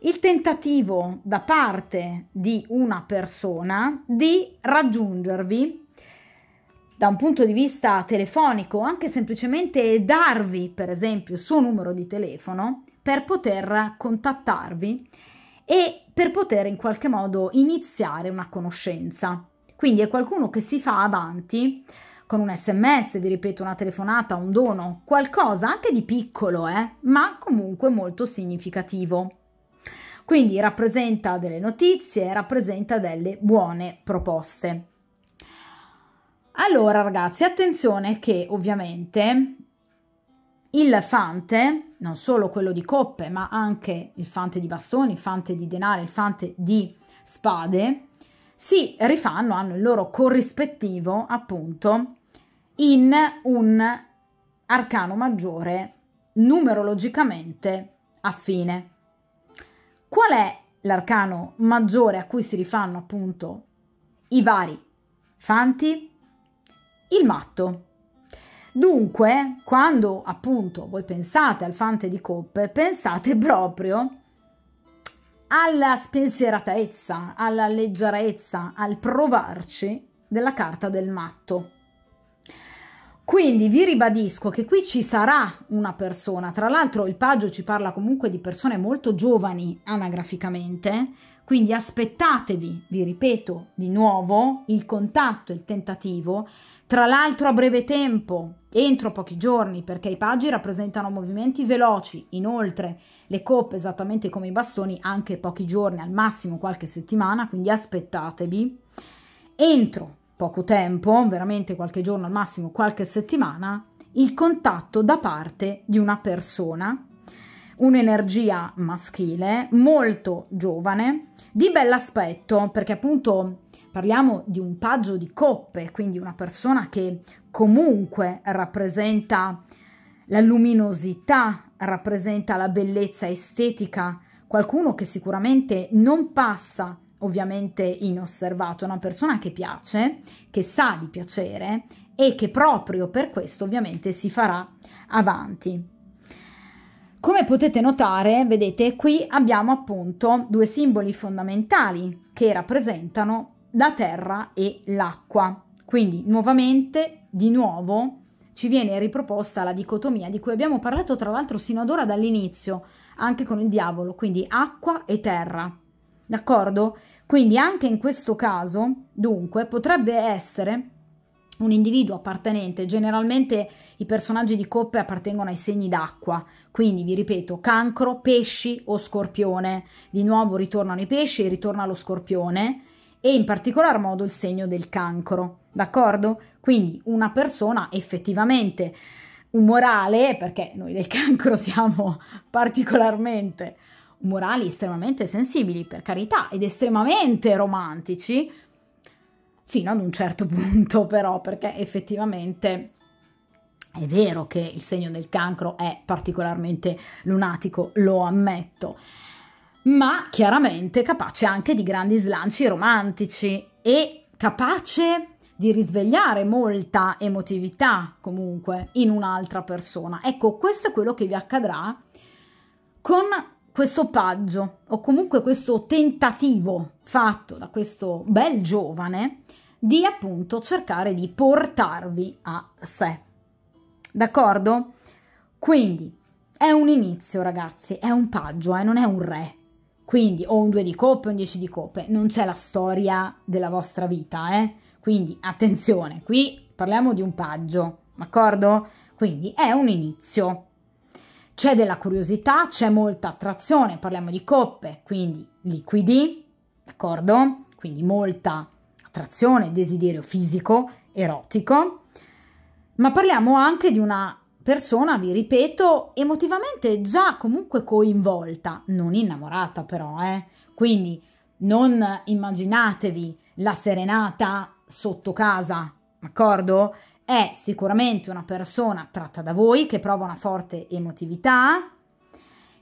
il tentativo da parte di una persona di raggiungervi da un punto di vista telefonico, anche semplicemente darvi per esempio il suo numero di telefono per poter contattarvi e per poter in qualche modo iniziare una conoscenza. Quindi è qualcuno che si fa avanti con un SMS, vi ripeto, una telefonata, un dono, qualcosa anche di piccolo, ma comunque molto significativo. Quindi rappresenta delle notizie, rappresenta delle buone proposte. Allora ragazzi, attenzione che ovviamente il fante, non solo quello di coppe, ma anche il fante di bastoni, il fante di denari, il fante di spade, si rifanno, hanno il loro corrispettivo appunto in un arcano maggiore numerologicamente affine. Qual è l'arcano maggiore a cui si rifanno appunto i vari fanti? Il matto. Dunque, quando appunto voi pensate al fante di coppe, pensate proprio alla spensieratezza, alla leggerezza, al provarci della carta del matto. Quindi vi ribadisco che qui ci sarà una persona, tra l'altro il paggio ci parla comunque di persone molto giovani anagraficamente, quindi aspettatevi, vi ripeto di nuovo, il contatto, il tentativo, tra l'altro a breve tempo, entro pochi giorni, perché i paggi rappresentano movimenti veloci, inoltre le coppe esattamente come i bastoni anche pochi giorni, al massimo qualche settimana, quindi aspettatevi, entro poco tempo, veramente qualche giorno, al massimo qualche settimana, il contatto da parte di una persona, un'energia maschile, molto giovane, di bell'aspetto, perché appunto parliamo di un paggio di coppe, quindi una persona che comunque rappresenta la luminosità, rappresenta la bellezza estetica, qualcuno che sicuramente non passa ovviamente inosservato, una persona che piace, che sa di piacere e che proprio per questo ovviamente si farà avanti. Come potete notare, vedete, qui abbiamo appunto due simboli fondamentali che rappresentano la terra e l'acqua. Quindi nuovamente, di nuovo, ci viene riproposta la dicotomia di cui abbiamo parlato tra l'altro sino ad ora dall'inizio, anche con il diavolo, quindi acqua e terra. D'accordo? Quindi anche in questo caso, dunque, potrebbe essere un individuo appartenente, generalmente i personaggi di coppe appartengono ai segni d'acqua, quindi vi ripeto, cancro, pesci o scorpione. Di nuovo ritornano i pesci e ritorna lo scorpione e in particolar modo il segno del cancro, d'accordo? Quindi una persona effettivamente umorale, perché noi del cancro siamo particolarmente umorali, estremamente sensibili, per carità, ed estremamente romantici, fino ad un certo punto però, perché effettivamente è vero che il segno del cancro è particolarmente lunatico, lo ammetto, ma chiaramente capace anche di grandi slanci romantici e capace di risvegliare molta emotività comunque in un'altra persona. Ecco, questo è quello che vi accadrà con questo paggio o comunque questo tentativo fatto da questo bel giovane di appunto cercare di portarvi a sé. D'accordo? Quindi è un inizio, ragazzi, è un paggio, non è un re. quindi o un 2 di coppe o un 10 di coppe, non c'è la storia della vostra vita, quindi attenzione, qui parliamo di un paggio, d'accordo? Quindi è un inizio, c'è della curiosità, c'è molta attrazione, parliamo di coppe, quindi liquidi, d'accordo? Quindi molta attrazione, desiderio fisico, erotico, ma parliamo anche di una persona, vi ripeto, emotivamente già comunque coinvolta, non innamorata però, quindi non immaginatevi la serenata sotto casa, d'accordo? È sicuramente una persona attratta da voi, che prova una forte emotività,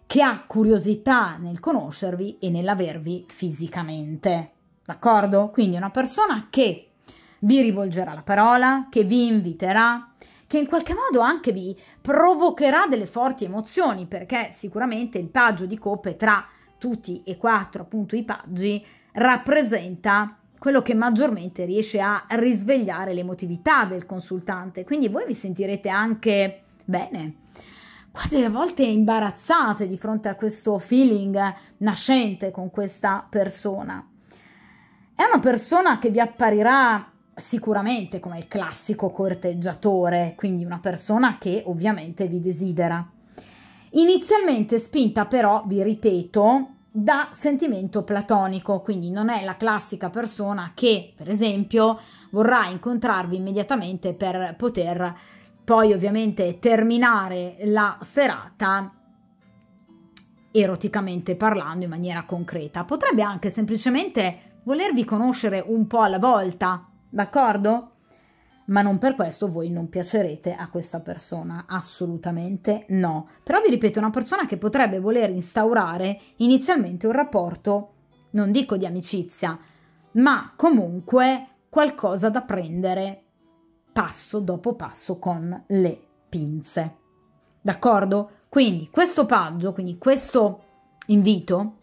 che ha curiosità nel conoscervi e nell'avervi fisicamente, d'accordo? Quindi è una persona che vi rivolgerà la parola, che vi inviterà, che in qualche modo anche vi provocherà delle forti emozioni, perché sicuramente il paggio di coppe tra tutti e 4 appunto i paggi rappresenta quello che maggiormente riesce a risvegliare l'emotività del consultante, quindi voi vi sentirete anche bene, quasi a volte imbarazzate di fronte a questo feeling nascente con questa persona. È una persona che vi apparirà sicuramente come il classico corteggiatore, quindi una persona che ovviamente vi desidera. Inizialmente spinta però, vi ripeto, da sentimento platonico, quindi non è la classica persona che, per esempio, vorrà incontrarvi immediatamente per poter poi ovviamente terminare la serata eroticamente parlando in maniera concreta. Potrebbe anche semplicemente volervi conoscere un po' alla volta, d'accordo? Ma non per questo voi non piacerete a questa persona, assolutamente no. Però vi ripeto, è una persona che potrebbe voler instaurare inizialmente un rapporto, non dico di amicizia, ma comunque qualcosa da prendere passo dopo passo con le pinze, d'accordo? Quindi questo paggio, quindi questo invito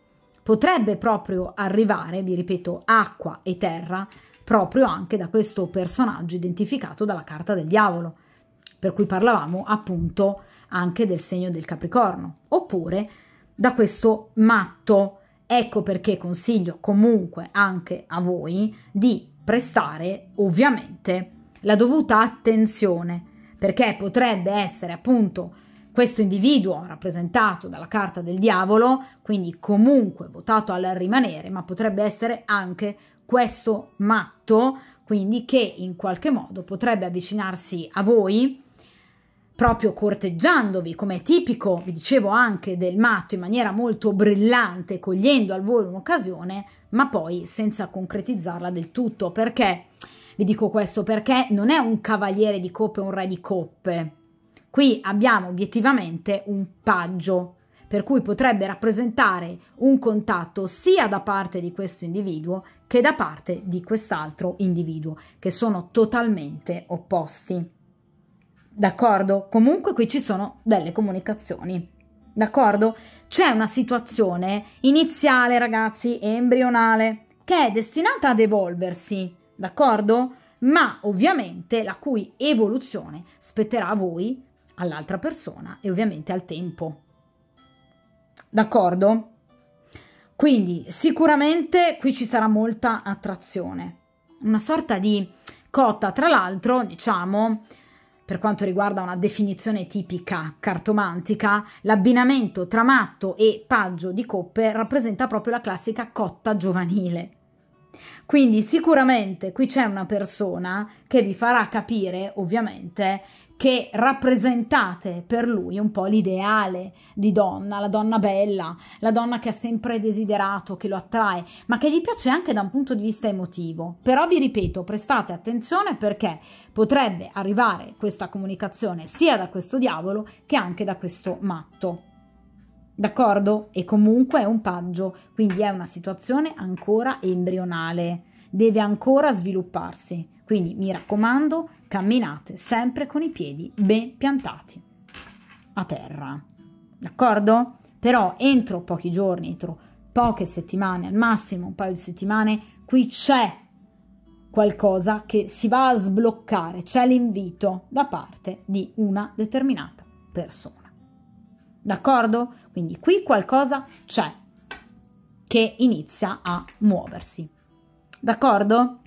potrebbe proprio arrivare, vi ripeto, acqua e terra, proprio anche da questo personaggio identificato dalla carta del diavolo, per cui parlavamo appunto anche del segno del Capricorno, oppure da questo matto. Ecco perché consiglio comunque anche a voi di prestare ovviamente la dovuta attenzione, perché potrebbe essere appunto questo individuo rappresentato dalla carta del diavolo, quindi comunque votato al rimanere, ma potrebbe essere anche questo matto, quindi che in qualche modo potrebbe avvicinarsi a voi proprio corteggiandovi, come è tipico, vi dicevo, anche del matto, in maniera molto brillante, cogliendo al volo un'occasione, ma poi senza concretizzarla del tutto. Perché vi dico questo? Perché non è un cavaliere di coppe o un re di coppe. Qui abbiamo obiettivamente un paggio, per cui potrebbe rappresentare un contatto sia da parte di questo individuo che da parte di quest'altro individuo, che sono totalmente opposti. D'accordo? Comunque qui ci sono delle comunicazioni, d'accordo? C'è una situazione iniziale, ragazzi, embrionale, che è destinata ad evolversi, d'accordo? Ma ovviamente la cui evoluzione spetterà a voi, all'altra persona e ovviamente al tempo. D'accordo? Quindi sicuramente qui ci sarà molta attrazione, una sorta di cotta. Tra l'altro, diciamo, per quanto riguarda una definizione tipica cartomantica, l'abbinamento tra matto e paggio di coppe rappresenta proprio la classica cotta giovanile. Quindi sicuramente qui c'è una persona che vi farà capire ovviamente che rappresentate per lui un po' l'ideale di donna, la donna bella, la donna che ha sempre desiderato, che lo attrae, ma che gli piace anche da un punto di vista emotivo. Però vi ripeto, prestate attenzione, perché potrebbe arrivare questa comunicazione sia da questo diavolo che anche da questo matto. D'accordo? E comunque è un paggio, quindi è una situazione ancora embrionale, deve ancora svilupparsi. Quindi mi raccomando, camminate sempre con i piedi ben piantati a terra, d'accordo? Però entro pochi giorni, entro poche settimane, al massimo un paio di settimane, qui c'è qualcosa che si va a sbloccare, c'è l'invito da parte di una determinata persona, d'accordo? Quindi qui qualcosa c'è, che inizia a muoversi. D'accordo?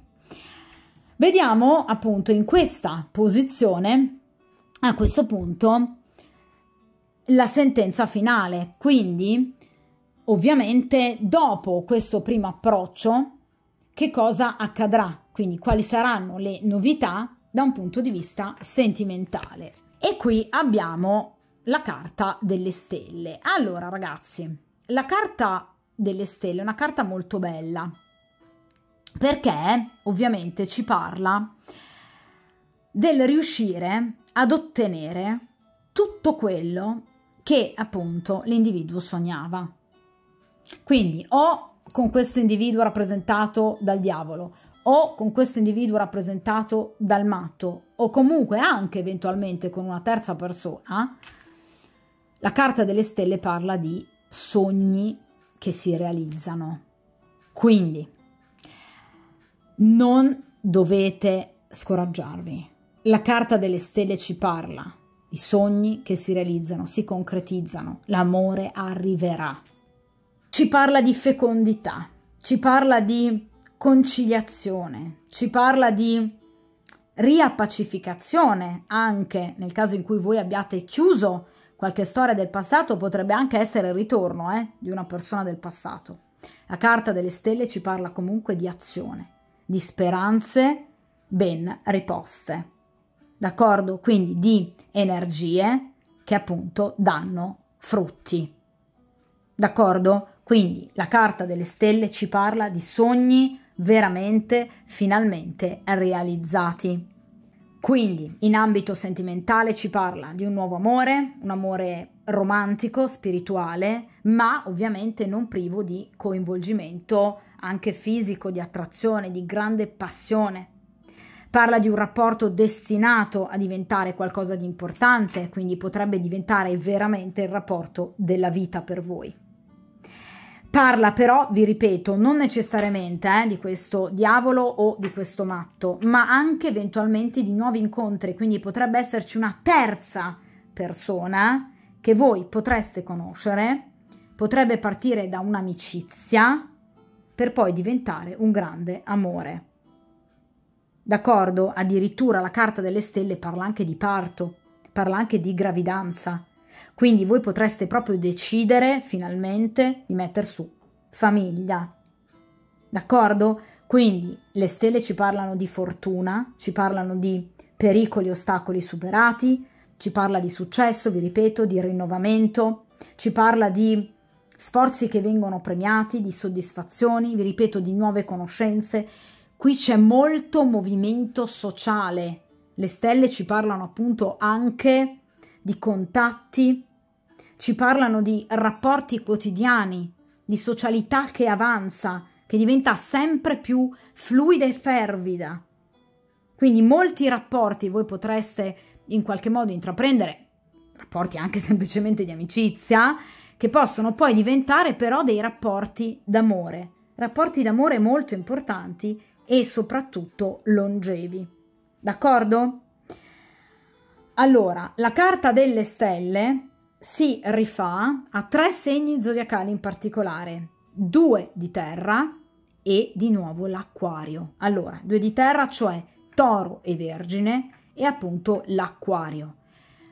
Vediamo appunto in questa posizione, a questo punto, la sentenza finale. Quindi, ovviamente, dopo questo primo approccio, che cosa accadrà? Quindi, quali saranno le novità da un punto di vista sentimentale? E qui abbiamo la carta delle stelle. Allora, ragazzi, la carta delle stelle è una carta molto bella, perché ovviamente ci parla del riuscire ad ottenere tutto quello che appunto l'individuo sognava. Quindi o con questo individuo rappresentato dal diavolo, o con questo individuo rappresentato dal matto, o comunque anche eventualmente con una terza persona, la carta delle stelle parla di sogni che si realizzano. Quindi non dovete scoraggiarvi. La carta delle stelle ci parla di sogni che si realizzano, si concretizzano, l'amore arriverà. Ci parla di fecondità, ci parla di conciliazione, ci parla di riappacificazione, anche nel caso in cui voi abbiate chiuso qualche storia del passato, potrebbe anche essere il ritorno di una persona del passato. La carta delle stelle ci parla comunque di azione, di speranze ben riposte, d'accordo? Quindi di energie che appunto danno frutti, d'accordo? Quindi la carta delle stelle ci parla di sogni veramente, finalmente realizzati. Quindi in ambito sentimentale ci parla di un nuovo amore, un amore romantico, spirituale, ma ovviamente non privo di coinvolgimento anche fisico, di attrazione, di grande passione. Parla di un rapporto destinato a diventare qualcosa di importante, quindi potrebbe diventare veramente il rapporto della vita per voi. Parla però, vi ripeto, non necessariamente di questo diavolo o di questo matto, ma anche eventualmente di nuovi incontri, quindi potrebbe esserci una terza persona che voi potreste conoscere, potrebbe partire da un'amicizia per poi diventare un grande amore. D'accordo? Addirittura la carta delle stelle parla anche di parto, parla anche di gravidanza. Quindi voi potreste proprio decidere finalmente di mettere su famiglia, d'accordo? Quindi le stelle ci parlano di fortuna, ci parlano di pericoli e ostacoli superati, ci parla di successo, vi ripeto, di rinnovamento, ci parla di sforzi che vengono premiati, di soddisfazioni, vi ripeto, di nuove conoscenze. Qui c'è molto movimento sociale, le stelle ci parlano appunto anche di contatti, ci parlano di rapporti quotidiani, di socialità che avanza, che diventa sempre più fluida e fervida. Quindi molti rapporti voi potreste in qualche modo intraprendere, rapporti anche semplicemente di amicizia, che possono poi diventare però dei rapporti d'amore molto importanti e soprattutto longevi. D'accordo? Allora, la carta delle stelle si rifà a 3 segni zodiacali in particolare, 2 di terra e di nuovo l'acquario. Allora, 2 di terra, cioè Toro e Vergine, e appunto l'acquario.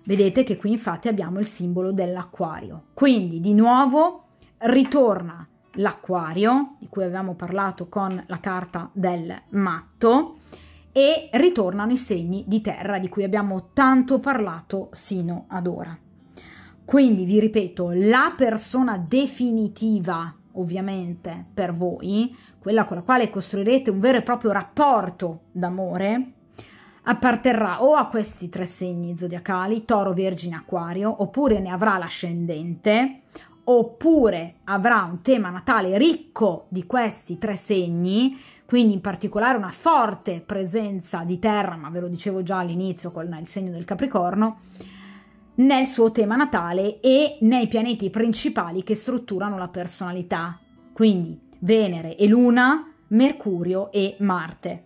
Vedete che qui infatti abbiamo il simbolo dell'acquario. Quindi di nuovo ritorna l'acquario, di cui avevamo parlato con la carta del matto, e ritornano i segni di terra di cui abbiamo tanto parlato sino ad ora. Quindi vi ripeto, la persona definitiva ovviamente per voi, quella con la quale costruirete un vero e proprio rapporto d'amore, apparterrà o a questi 3 segni zodiacali, Toro, Vergine, Acquario, oppure ne avrà l'ascendente, oppure avrà un tema natale ricco di questi 3 segni, quindi in particolare una forte presenza di terra, ma ve lo dicevo già all'inizio con il segno del Capricorno, nel suo tema natale e nei pianeti principali che strutturano la personalità, quindi Venere e Luna, Mercurio e Marte.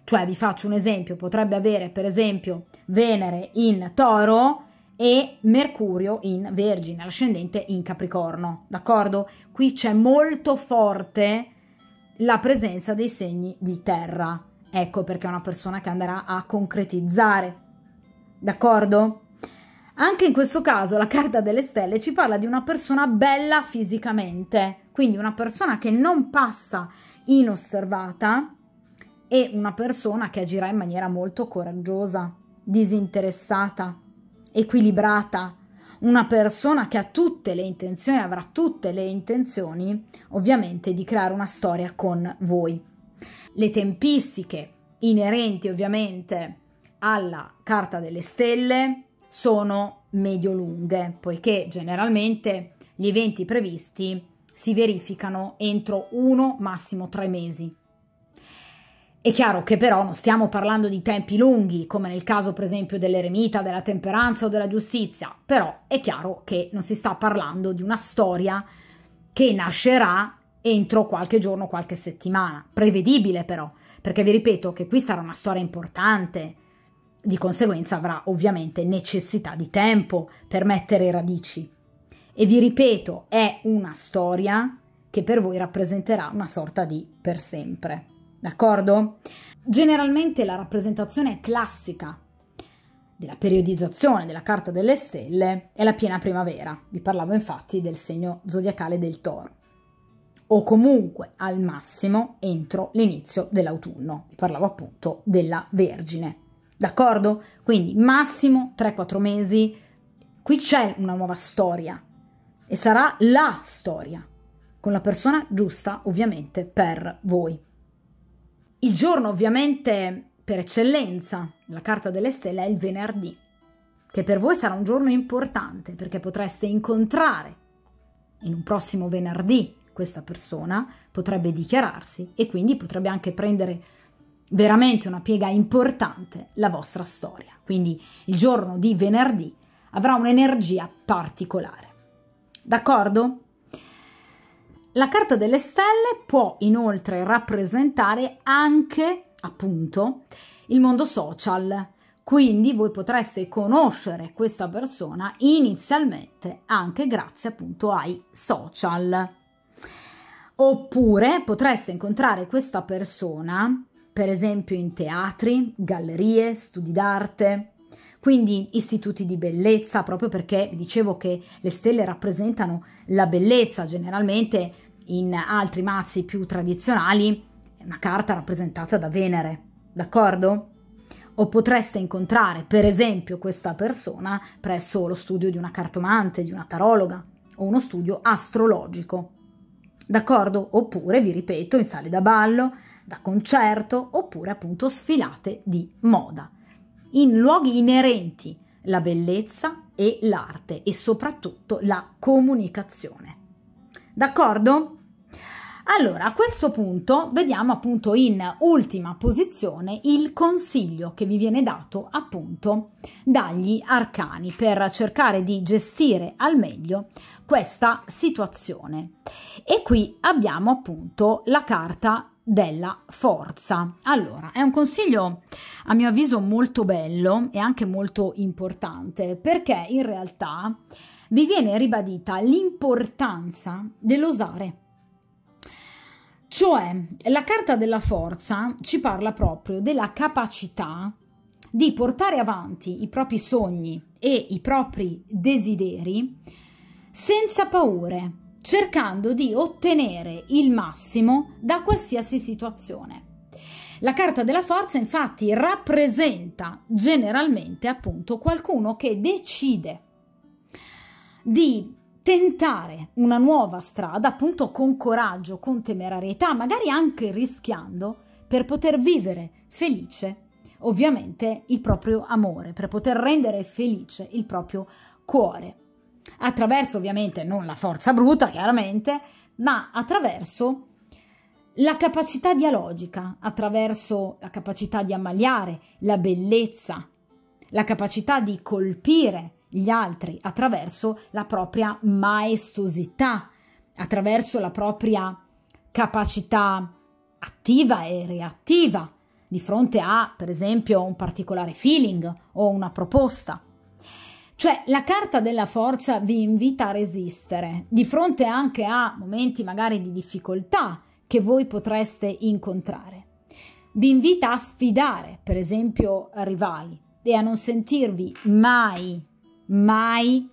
Cioè vi faccio un esempio, potrebbe avere per esempio Venere in Toro e Mercurio in Vergine, l'ascendente in Capricorno, d'accordo? Qui c'è molto forte la presenza dei segni di terra, ecco perché è una persona che andrà a concretizzare, d'accordo? Anche in questo caso la carta delle stelle ci parla di una persona bella fisicamente, quindi una persona che non passa inosservata e una persona che agirà in maniera molto coraggiosa, disinteressata, equilibrata, una persona che ha tutte le intenzioni, avrà tutte le intenzioni ovviamente di creare una storia con voi. Le tempistiche inerenti ovviamente alla carta delle stelle sono medio-lunghe, poiché generalmente gli eventi previsti si verificano entro 1, massimo 3 mesi. È chiaro che però non stiamo parlando di tempi lunghi, come nel caso per esempio dell'eremita, della temperanza o della giustizia, però è chiaro che non si sta parlando di una storia che nascerà entro qualche giorno, qualche settimana, prevedibile però, perché vi ripeto che qui sarà una storia importante, di conseguenza avrà ovviamente necessità di tempo per mettere radici. E vi ripeto, è una storia che per voi rappresenterà una sorta di per sempre, d'accordo? Generalmente la rappresentazione classica della periodizzazione della carta delle stelle è la piena primavera, vi parlavo infatti del segno zodiacale del Toro, o comunque al massimo entro l'inizio dell'autunno, vi parlavo appunto della Vergine. D'accordo? Quindi massimo 3-4 mesi, qui c'è una nuova storia e sarà la storia, con la persona giusta ovviamente per voi. Il giorno ovviamente per eccellenza, la carta delle stelle è il venerdì, che per voi sarà un giorno importante perché potreste incontrare in un prossimo venerdì questa persona, potrebbe dichiararsi e quindi potrebbe anche prendere veramente una piega importante la vostra storia. Quindi il giorno di venerdì avrà un'energia particolare. D'accordo? La carta delle stelle può inoltre rappresentare anche, appunto, il mondo social. Quindi voi potreste conoscere questa persona inizialmente anche grazie appunto ai social. Oppure potreste incontrare questa persona per esempio in teatri, gallerie, studi d'arte, quindi istituti di bellezza, proprio perché vi dicevo che le stelle rappresentano la bellezza. Generalmente in altri mazzi più tradizionali è una carta rappresentata da Venere, d'accordo? O potreste incontrare per esempio questa persona presso lo studio di una cartomante, di una tarologa o uno studio astrologico, d'accordo? Oppure, vi ripeto, in sale da ballo, da concerto, oppure appunto sfilate di moda, in luoghi inerenti alla bellezza e l'arte e soprattutto la comunicazione. D'accordo? Allora, a questo punto vediamo appunto in ultima posizione il consiglio che vi viene dato appunto dagli arcani per cercare di gestire al meglio questa situazione. E qui abbiamo appunto la carta della forza. Allora, è un consiglio a mio avviso molto bello e anche molto importante, perché in realtà vi viene ribadita l'importanza dell'osare. Cioè, la carta della forza ci parla proprio della capacità di portare avanti i propri sogni e i propri desideri senza paure, cercando di ottenere il massimo da qualsiasi situazione. La carta della forza infatti rappresenta generalmente appunto qualcuno che decide di tentare una nuova strada appunto con coraggio, con temerarietà, magari anche rischiando per poter vivere felice ovviamente il proprio amore, per poter rendere felice il proprio cuore. Attraverso ovviamente non la forza bruta chiaramente, ma attraverso la capacità dialogica, attraverso la capacità di ammaliare la bellezza, la capacità di colpire gli altri attraverso la propria maestosità, attraverso la propria capacità attiva e reattiva di fronte a, per esempio, un particolare feeling o una proposta. Cioè la carta della forza vi invita a resistere di fronte anche a momenti magari di difficoltà che voi potreste incontrare. Vi invita a sfidare, per esempio, rivali e a non sentirvi mai, mai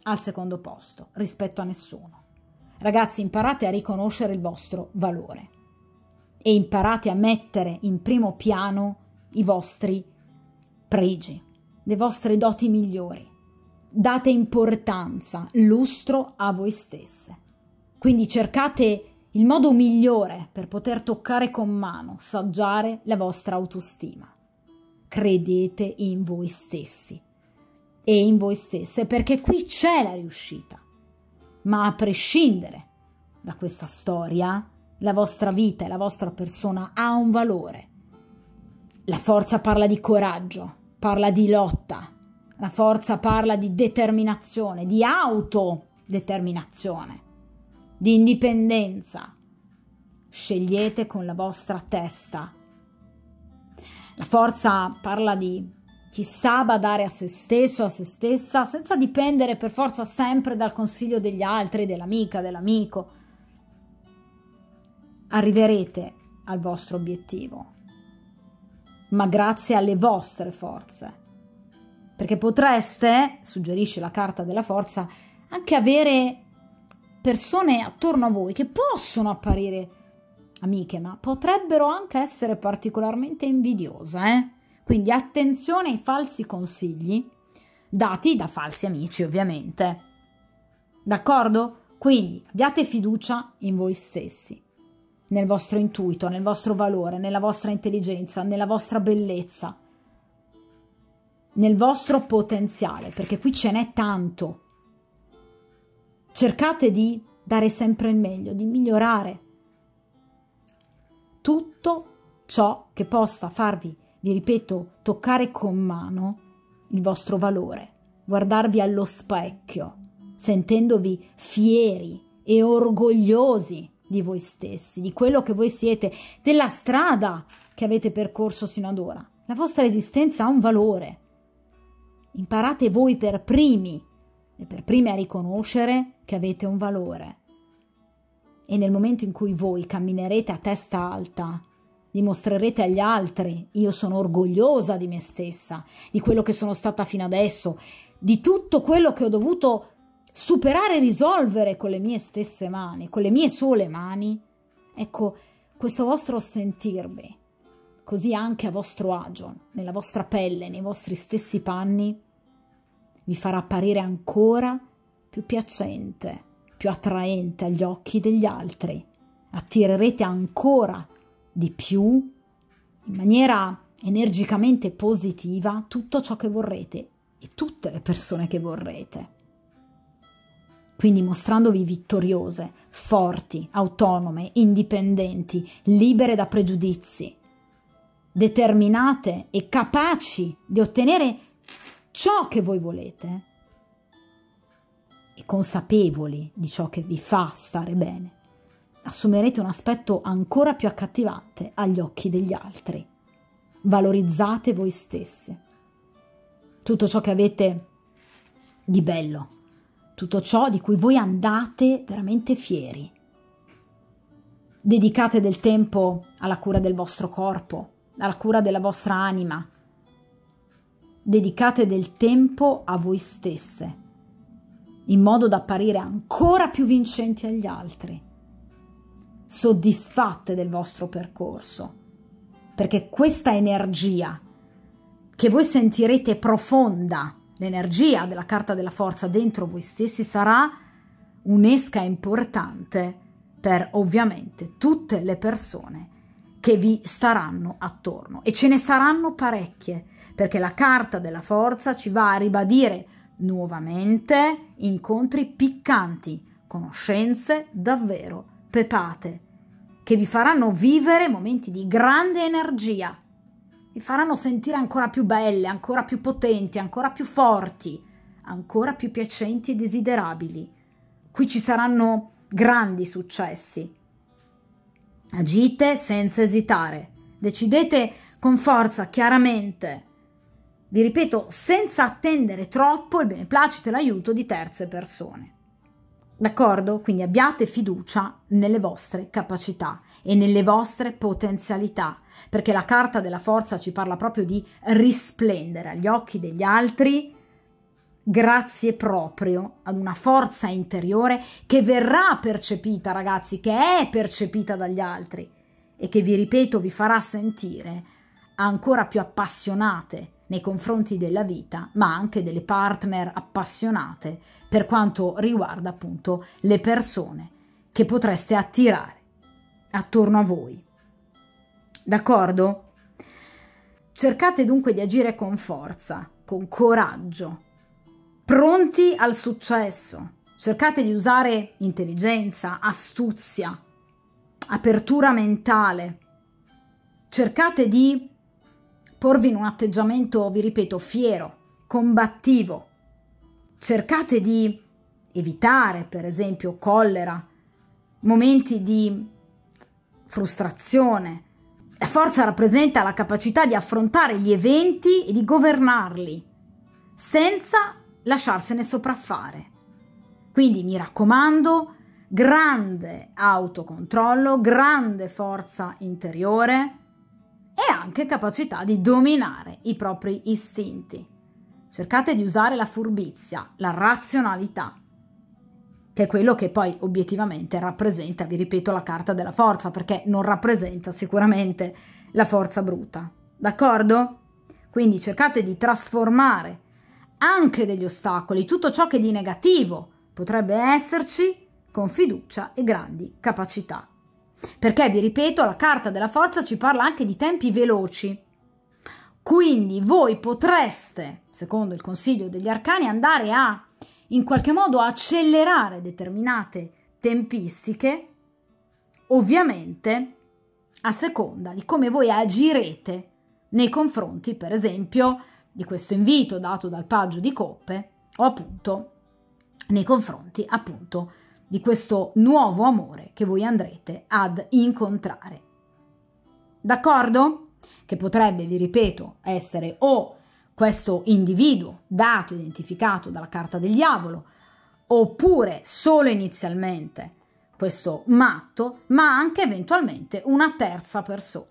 al secondo posto rispetto a nessuno. Ragazzi, imparate a riconoscere il vostro valore e imparate a mettere in primo piano i vostri pregi, le vostre doti migliori. Date importanza, lustro a voi stesse. Quindi cercate il modo migliore per poter toccare con mano, saggiare la vostra autostima. Credete in voi stessi e in voi stesse, perché qui c'è la riuscita. Ma a prescindere da questa storia, la vostra vita e la vostra persona ha un valore. La forza parla di coraggio, parla di lotta. La forza parla di determinazione, di autodeterminazione, di indipendenza. Scegliete con la vostra testa. La forza parla di chi sa badare a se stesso, a se stessa, senza dipendere per forza sempre dal consiglio degli altri, dell'amica, dell'amico. Arriverete al vostro obiettivo, ma grazie alle vostre forze. Perché potreste, suggerisce la carta della forza, anche avere persone attorno a voi che possono apparire amiche, ma potrebbero anche essere particolarmente invidiose, Quindi attenzione ai falsi consigli, dati da falsi amici ovviamente. D'accordo? Quindi abbiate fiducia in voi stessi, nel vostro intuito, nel vostro valore, nella vostra intelligenza, nella vostra bellezza, nel vostro potenziale, perché qui ce n'è tanto. Cercate di dare sempre il meglio, di migliorare tutto ciò che possa farvi, vi ripeto, toccare con mano il vostro valore, guardarvi allo specchio, sentendovi fieri e orgogliosi di voi stessi, di quello che voi siete, della strada che avete percorso sino ad ora. La vostra esistenza ha un valore. Imparate voi per primi e per primi a riconoscere che avete un valore. E nel momento in cui voi camminerete a testa alta, dimostrerete agli altri: io sono orgogliosa di me stessa, di quello che sono stata fino adesso, di tutto quello che ho dovuto superare e risolvere con le mie stesse mani, con le mie sole mani. Ecco, questo vostro sentirvi così anche a vostro agio, nella vostra pelle, nei vostri stessi panni, vi farà apparire ancora più piacente, più attraente agli occhi degli altri. Attirerete ancora di più, in maniera energicamente positiva, tutto ciò che vorrete e tutte le persone che vorrete. Quindi mostrandovi vittoriose, forti, autonome, indipendenti, libere da pregiudizi, determinate e capaci di ottenere ciò che voi volete e consapevoli di ciò che vi fa stare bene, assumerete un aspetto ancora più accattivante agli occhi degli altri. Valorizzate voi stessi, tutto ciò che avete di bello, tutto ciò di cui voi andate veramente fieri. Dedicate del tempo alla cura del vostro corpo, alla cura della vostra anima. Dedicate del tempo a voi stesse, in modo da apparire ancora più vincenti agli altri, soddisfatte del vostro percorso, perché questa energia che voi sentirete profonda, l'energia della carta della forza dentro voi stessi, sarà un'esca importante per ovviamente tutte le persone che vi staranno attorno, e ce ne saranno parecchie, perché la carta della forza ci va a ribadire nuovamente incontri piccanti, conoscenze davvero pepate, che vi faranno vivere momenti di grande energia, vi faranno sentire ancora più belle, ancora più potenti, ancora più forti, ancora più piacenti e desiderabili. Qui ci saranno grandi successi. Agite senza esitare, decidete con forza, chiaramente, vi ripeto, senza attendere troppo il beneplacito e l'aiuto di terze persone. D'accordo? Quindi abbiate fiducia nelle vostre capacità e nelle vostre potenzialità, perché la carta della forza ci parla proprio di risplendere agli occhi degli altri grazie proprio ad una forza interiore che verrà percepita, ragazzi, che è percepita dagli altri e che, vi ripeto, vi farà sentire ancora più appassionate nei confronti della vita, ma anche delle partner appassionate per quanto riguarda appunto le persone che potreste attirare attorno a voi. D'accordo? Cercate dunque di agire con forza, con coraggio, pronti al successo. Cercate di usare intelligenza, astuzia, apertura mentale. Cercate di porvi in un atteggiamento, vi ripeto, fiero, combattivo. Cercate di evitare, per esempio, collera, momenti di frustrazione. La forza rappresenta la capacità di affrontare gli eventi e di governarli senza lasciarsene sopraffare. Quindi mi raccomando, grande autocontrollo, grande forza interiore e anche capacità di dominare i propri istinti. Cercate di usare la furbizia, la razionalità, che è quello che poi obiettivamente rappresenta, vi ripeto, la carta della forza, perché non rappresenta sicuramente la forza bruta. D'accordo? Quindi cercate di trasformare anche degli ostacoli, tutto ciò che di negativo potrebbe esserci, con fiducia e grandi capacità. Perché, vi ripeto, la carta della forza ci parla anche di tempi veloci. Quindi voi potreste, secondo il consiglio degli arcani, andare a in qualche modo accelerare determinate tempistiche, ovviamente a seconda di come voi agirete nei confronti, per esempio, di questo invito dato dal Paggio di Coppe o appunto nei confronti appunto di questo nuovo amore che voi andrete ad incontrare. D'accordo? Che potrebbe, vi ripeto, essere o questo individuo dato, identificato dalla carta del diavolo, oppure solo inizialmente questo matto, ma anche eventualmente una terza persona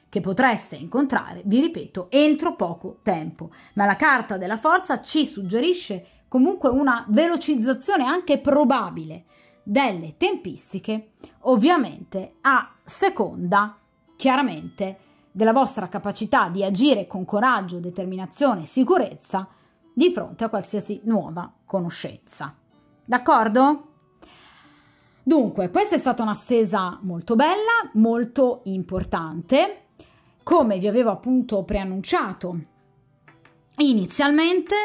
che potreste incontrare, vi ripeto, entro poco tempo. Ma la carta della forza ci suggerisce comunque una velocizzazione anche probabile delle tempistiche, ovviamente a seconda, chiaramente, della vostra capacità di agire con coraggio, determinazione e sicurezza di fronte a qualsiasi nuova conoscenza. D'accordo? Dunque, questa è stata una stesa molto bella, molto importante. Come vi avevo appunto preannunciato inizialmente,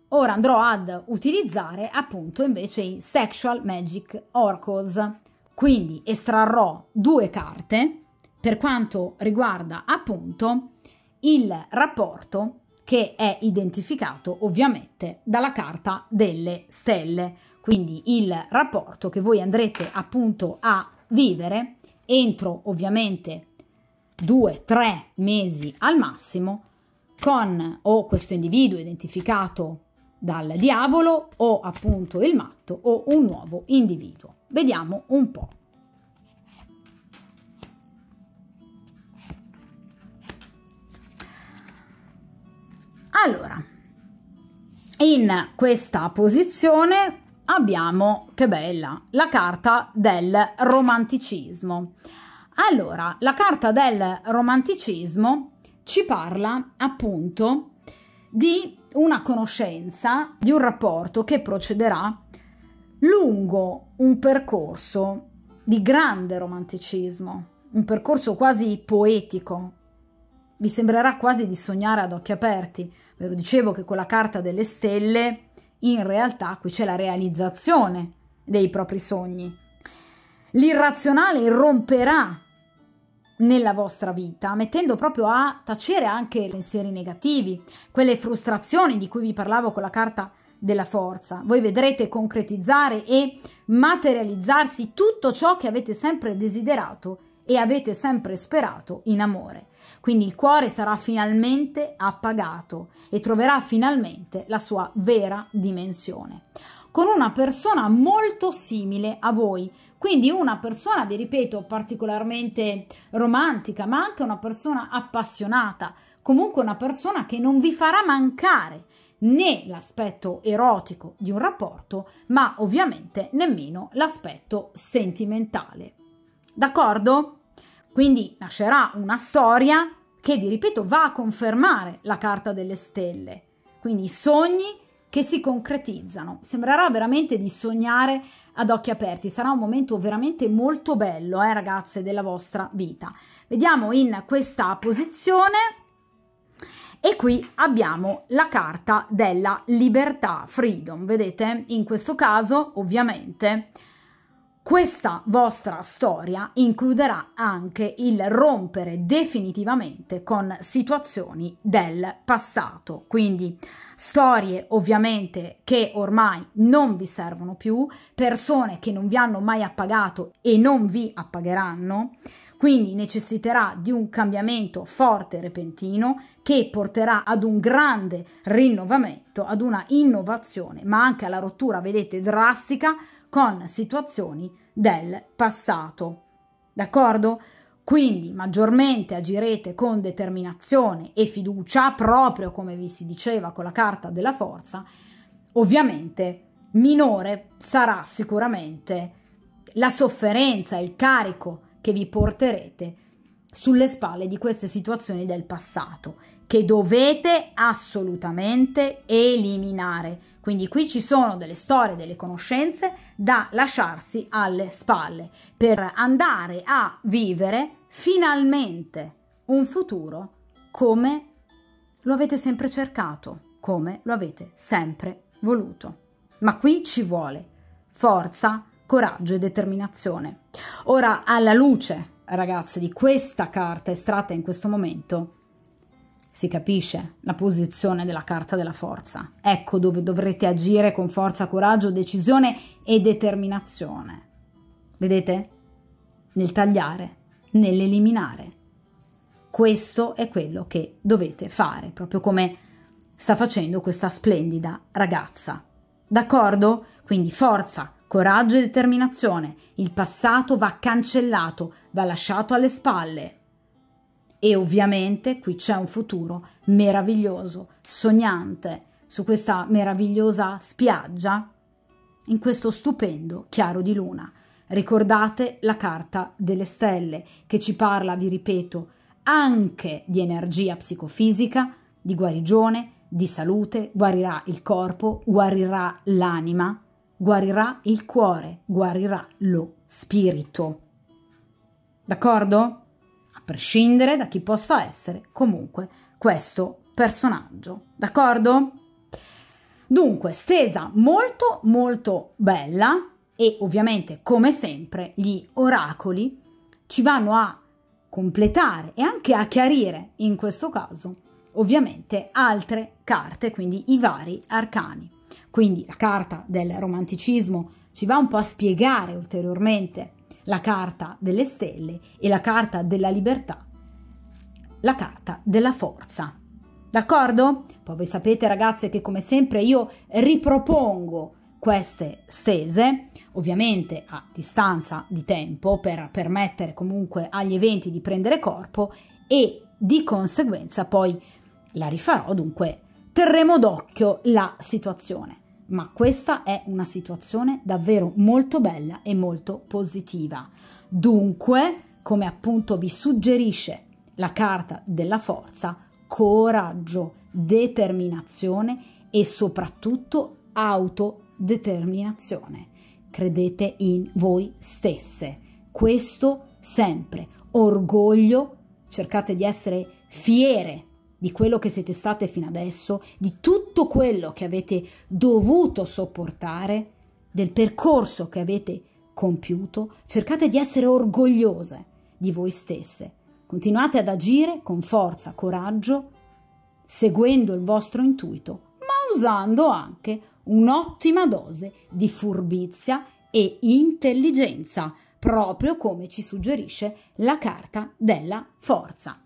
ora andrò ad utilizzare appunto invece i Sexual Magic Oracles. Quindi estrarrò 2 carte per quanto riguarda appunto il rapporto che è identificato ovviamente dalla carta delle stelle, quindi il rapporto che voi andrete appunto a vivere entro ovviamente 2-3 mesi al massimo con o questo individuo identificato dal diavolo o appunto il matto o un nuovo individuo. Vediamo un po'. Allora, in questa posizione abbiamo, che bella, la carta del romanticismo. Allora, la carta del romanticismo ci parla appunto di una conoscenza, di un rapporto che procederà lungo un percorso di grande romanticismo, un percorso quasi poetico. Vi sembrerà quasi di sognare ad occhi aperti. Ve lo dicevo che con la carta delle stelle in realtà qui c'è la realizzazione dei propri sogni. L'irrazionale irromperà nella vostra vita, mettendo proprio a tacere anche pensieri negativi, quelle frustrazioni di cui vi parlavo con la carta della forza. Voi vedrete concretizzare e materializzarsi tutto ciò che avete sempre desiderato e avete sempre sperato in amore. Quindi il cuore sarà finalmente appagato e troverà finalmente la sua vera dimensione, con una persona molto simile a voi. Quindi una persona, vi ripeto, particolarmente romantica, ma anche una persona appassionata, comunque una persona che non vi farà mancare né l'aspetto erotico di un rapporto, ma ovviamente nemmeno l'aspetto sentimentale. D'accordo? Quindi nascerà una storia che, vi ripeto, va a confermare la carta delle stelle. Quindi i sogni che si concretizzano. Sembrerà veramente di sognare ad occhi aperti. Sarà un momento veramente molto bello, ragazze, della vostra vita. Vediamo in questa posizione. E qui abbiamo la carta della libertà, freedom. Vedete? In questo caso, ovviamente, questa vostra storia includerà anche il rompere definitivamente con situazioni del passato. Quindi storie ovviamente che ormai non vi servono più, persone che non vi hanno mai appagato e non vi appagheranno. Quindi necessiterà di un cambiamento forte e repentino che porterà ad un grande rinnovamento, ad una innovazione, ma anche alla rottura, vedete, drastica con situazioni del passato. D'accordo? Quindi maggiormente agirete con determinazione e fiducia, proprio come vi si diceva con la carta della forza. Ovviamente minore sarà sicuramente la sofferenza, il carico che vi porterete sulle spalle di queste situazioni del passato, che dovete assolutamente eliminare. Quindi qui ci sono delle storie, delle conoscenze da lasciarsi alle spalle per andare a vivere finalmente un futuro come lo avete sempre cercato, come lo avete sempre voluto. Ma qui ci vuole forza, coraggio e determinazione. Ora, alla luce, ragazzi, di questa carta estratta in questo momento, si capisce la posizione della carta della forza. Ecco dove dovrete agire con forza, coraggio, decisione e determinazione. Vedete? Nel tagliare, nell'eliminare. Questo è quello che dovete fare, proprio come sta facendo questa splendida ragazza. D'accordo? Quindi forza, coraggio e determinazione. Il passato va cancellato, va lasciato alle spalle. E ovviamente qui c'è un futuro meraviglioso, sognante, su questa meravigliosa spiaggia, in questo stupendo chiaro di luna. Ricordate la carta delle stelle che ci parla, vi ripeto, anche di energia psicofisica, di guarigione, di salute, guarirà il corpo, guarirà l'anima, guarirà il cuore, guarirà lo spirito. D'accordo? A prescindere da chi possa essere comunque questo personaggio. D'accordo? Dunque, stesa molto molto bella e ovviamente come sempre gli oracoli ci vanno a completare e anche a chiarire in questo caso ovviamente altre carte, quindi i vari arcani. Quindi la carta del romanticismo ci va un po' a spiegare ulteriormente la carta delle stelle e la carta della libertà, la carta della forza. D'accordo? Poi voi sapete, ragazze, che come sempre io ripropongo queste stese, ovviamente a distanza di tempo, per permettere comunque agli eventi di prendere corpo e di conseguenza poi la rifarò, dunque terremo d'occhio la situazione. Ma questa è una situazione davvero molto bella e molto positiva. Dunque, come appunto vi suggerisce la carta della forza, coraggio, determinazione e soprattutto autodeterminazione. Credete in voi stesse. Questo sempre. Orgoglio, cercate di essere fiere di quello che siete state fino adesso, di tutto quello che avete dovuto sopportare, del percorso che avete compiuto. Cercate di essere orgogliose di voi stesse. Continuate ad agire con forza, coraggio, seguendo il vostro intuito, ma usando anche un'ottima dose di furbizia e intelligenza, proprio come ci suggerisce la carta della forza.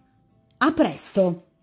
A presto!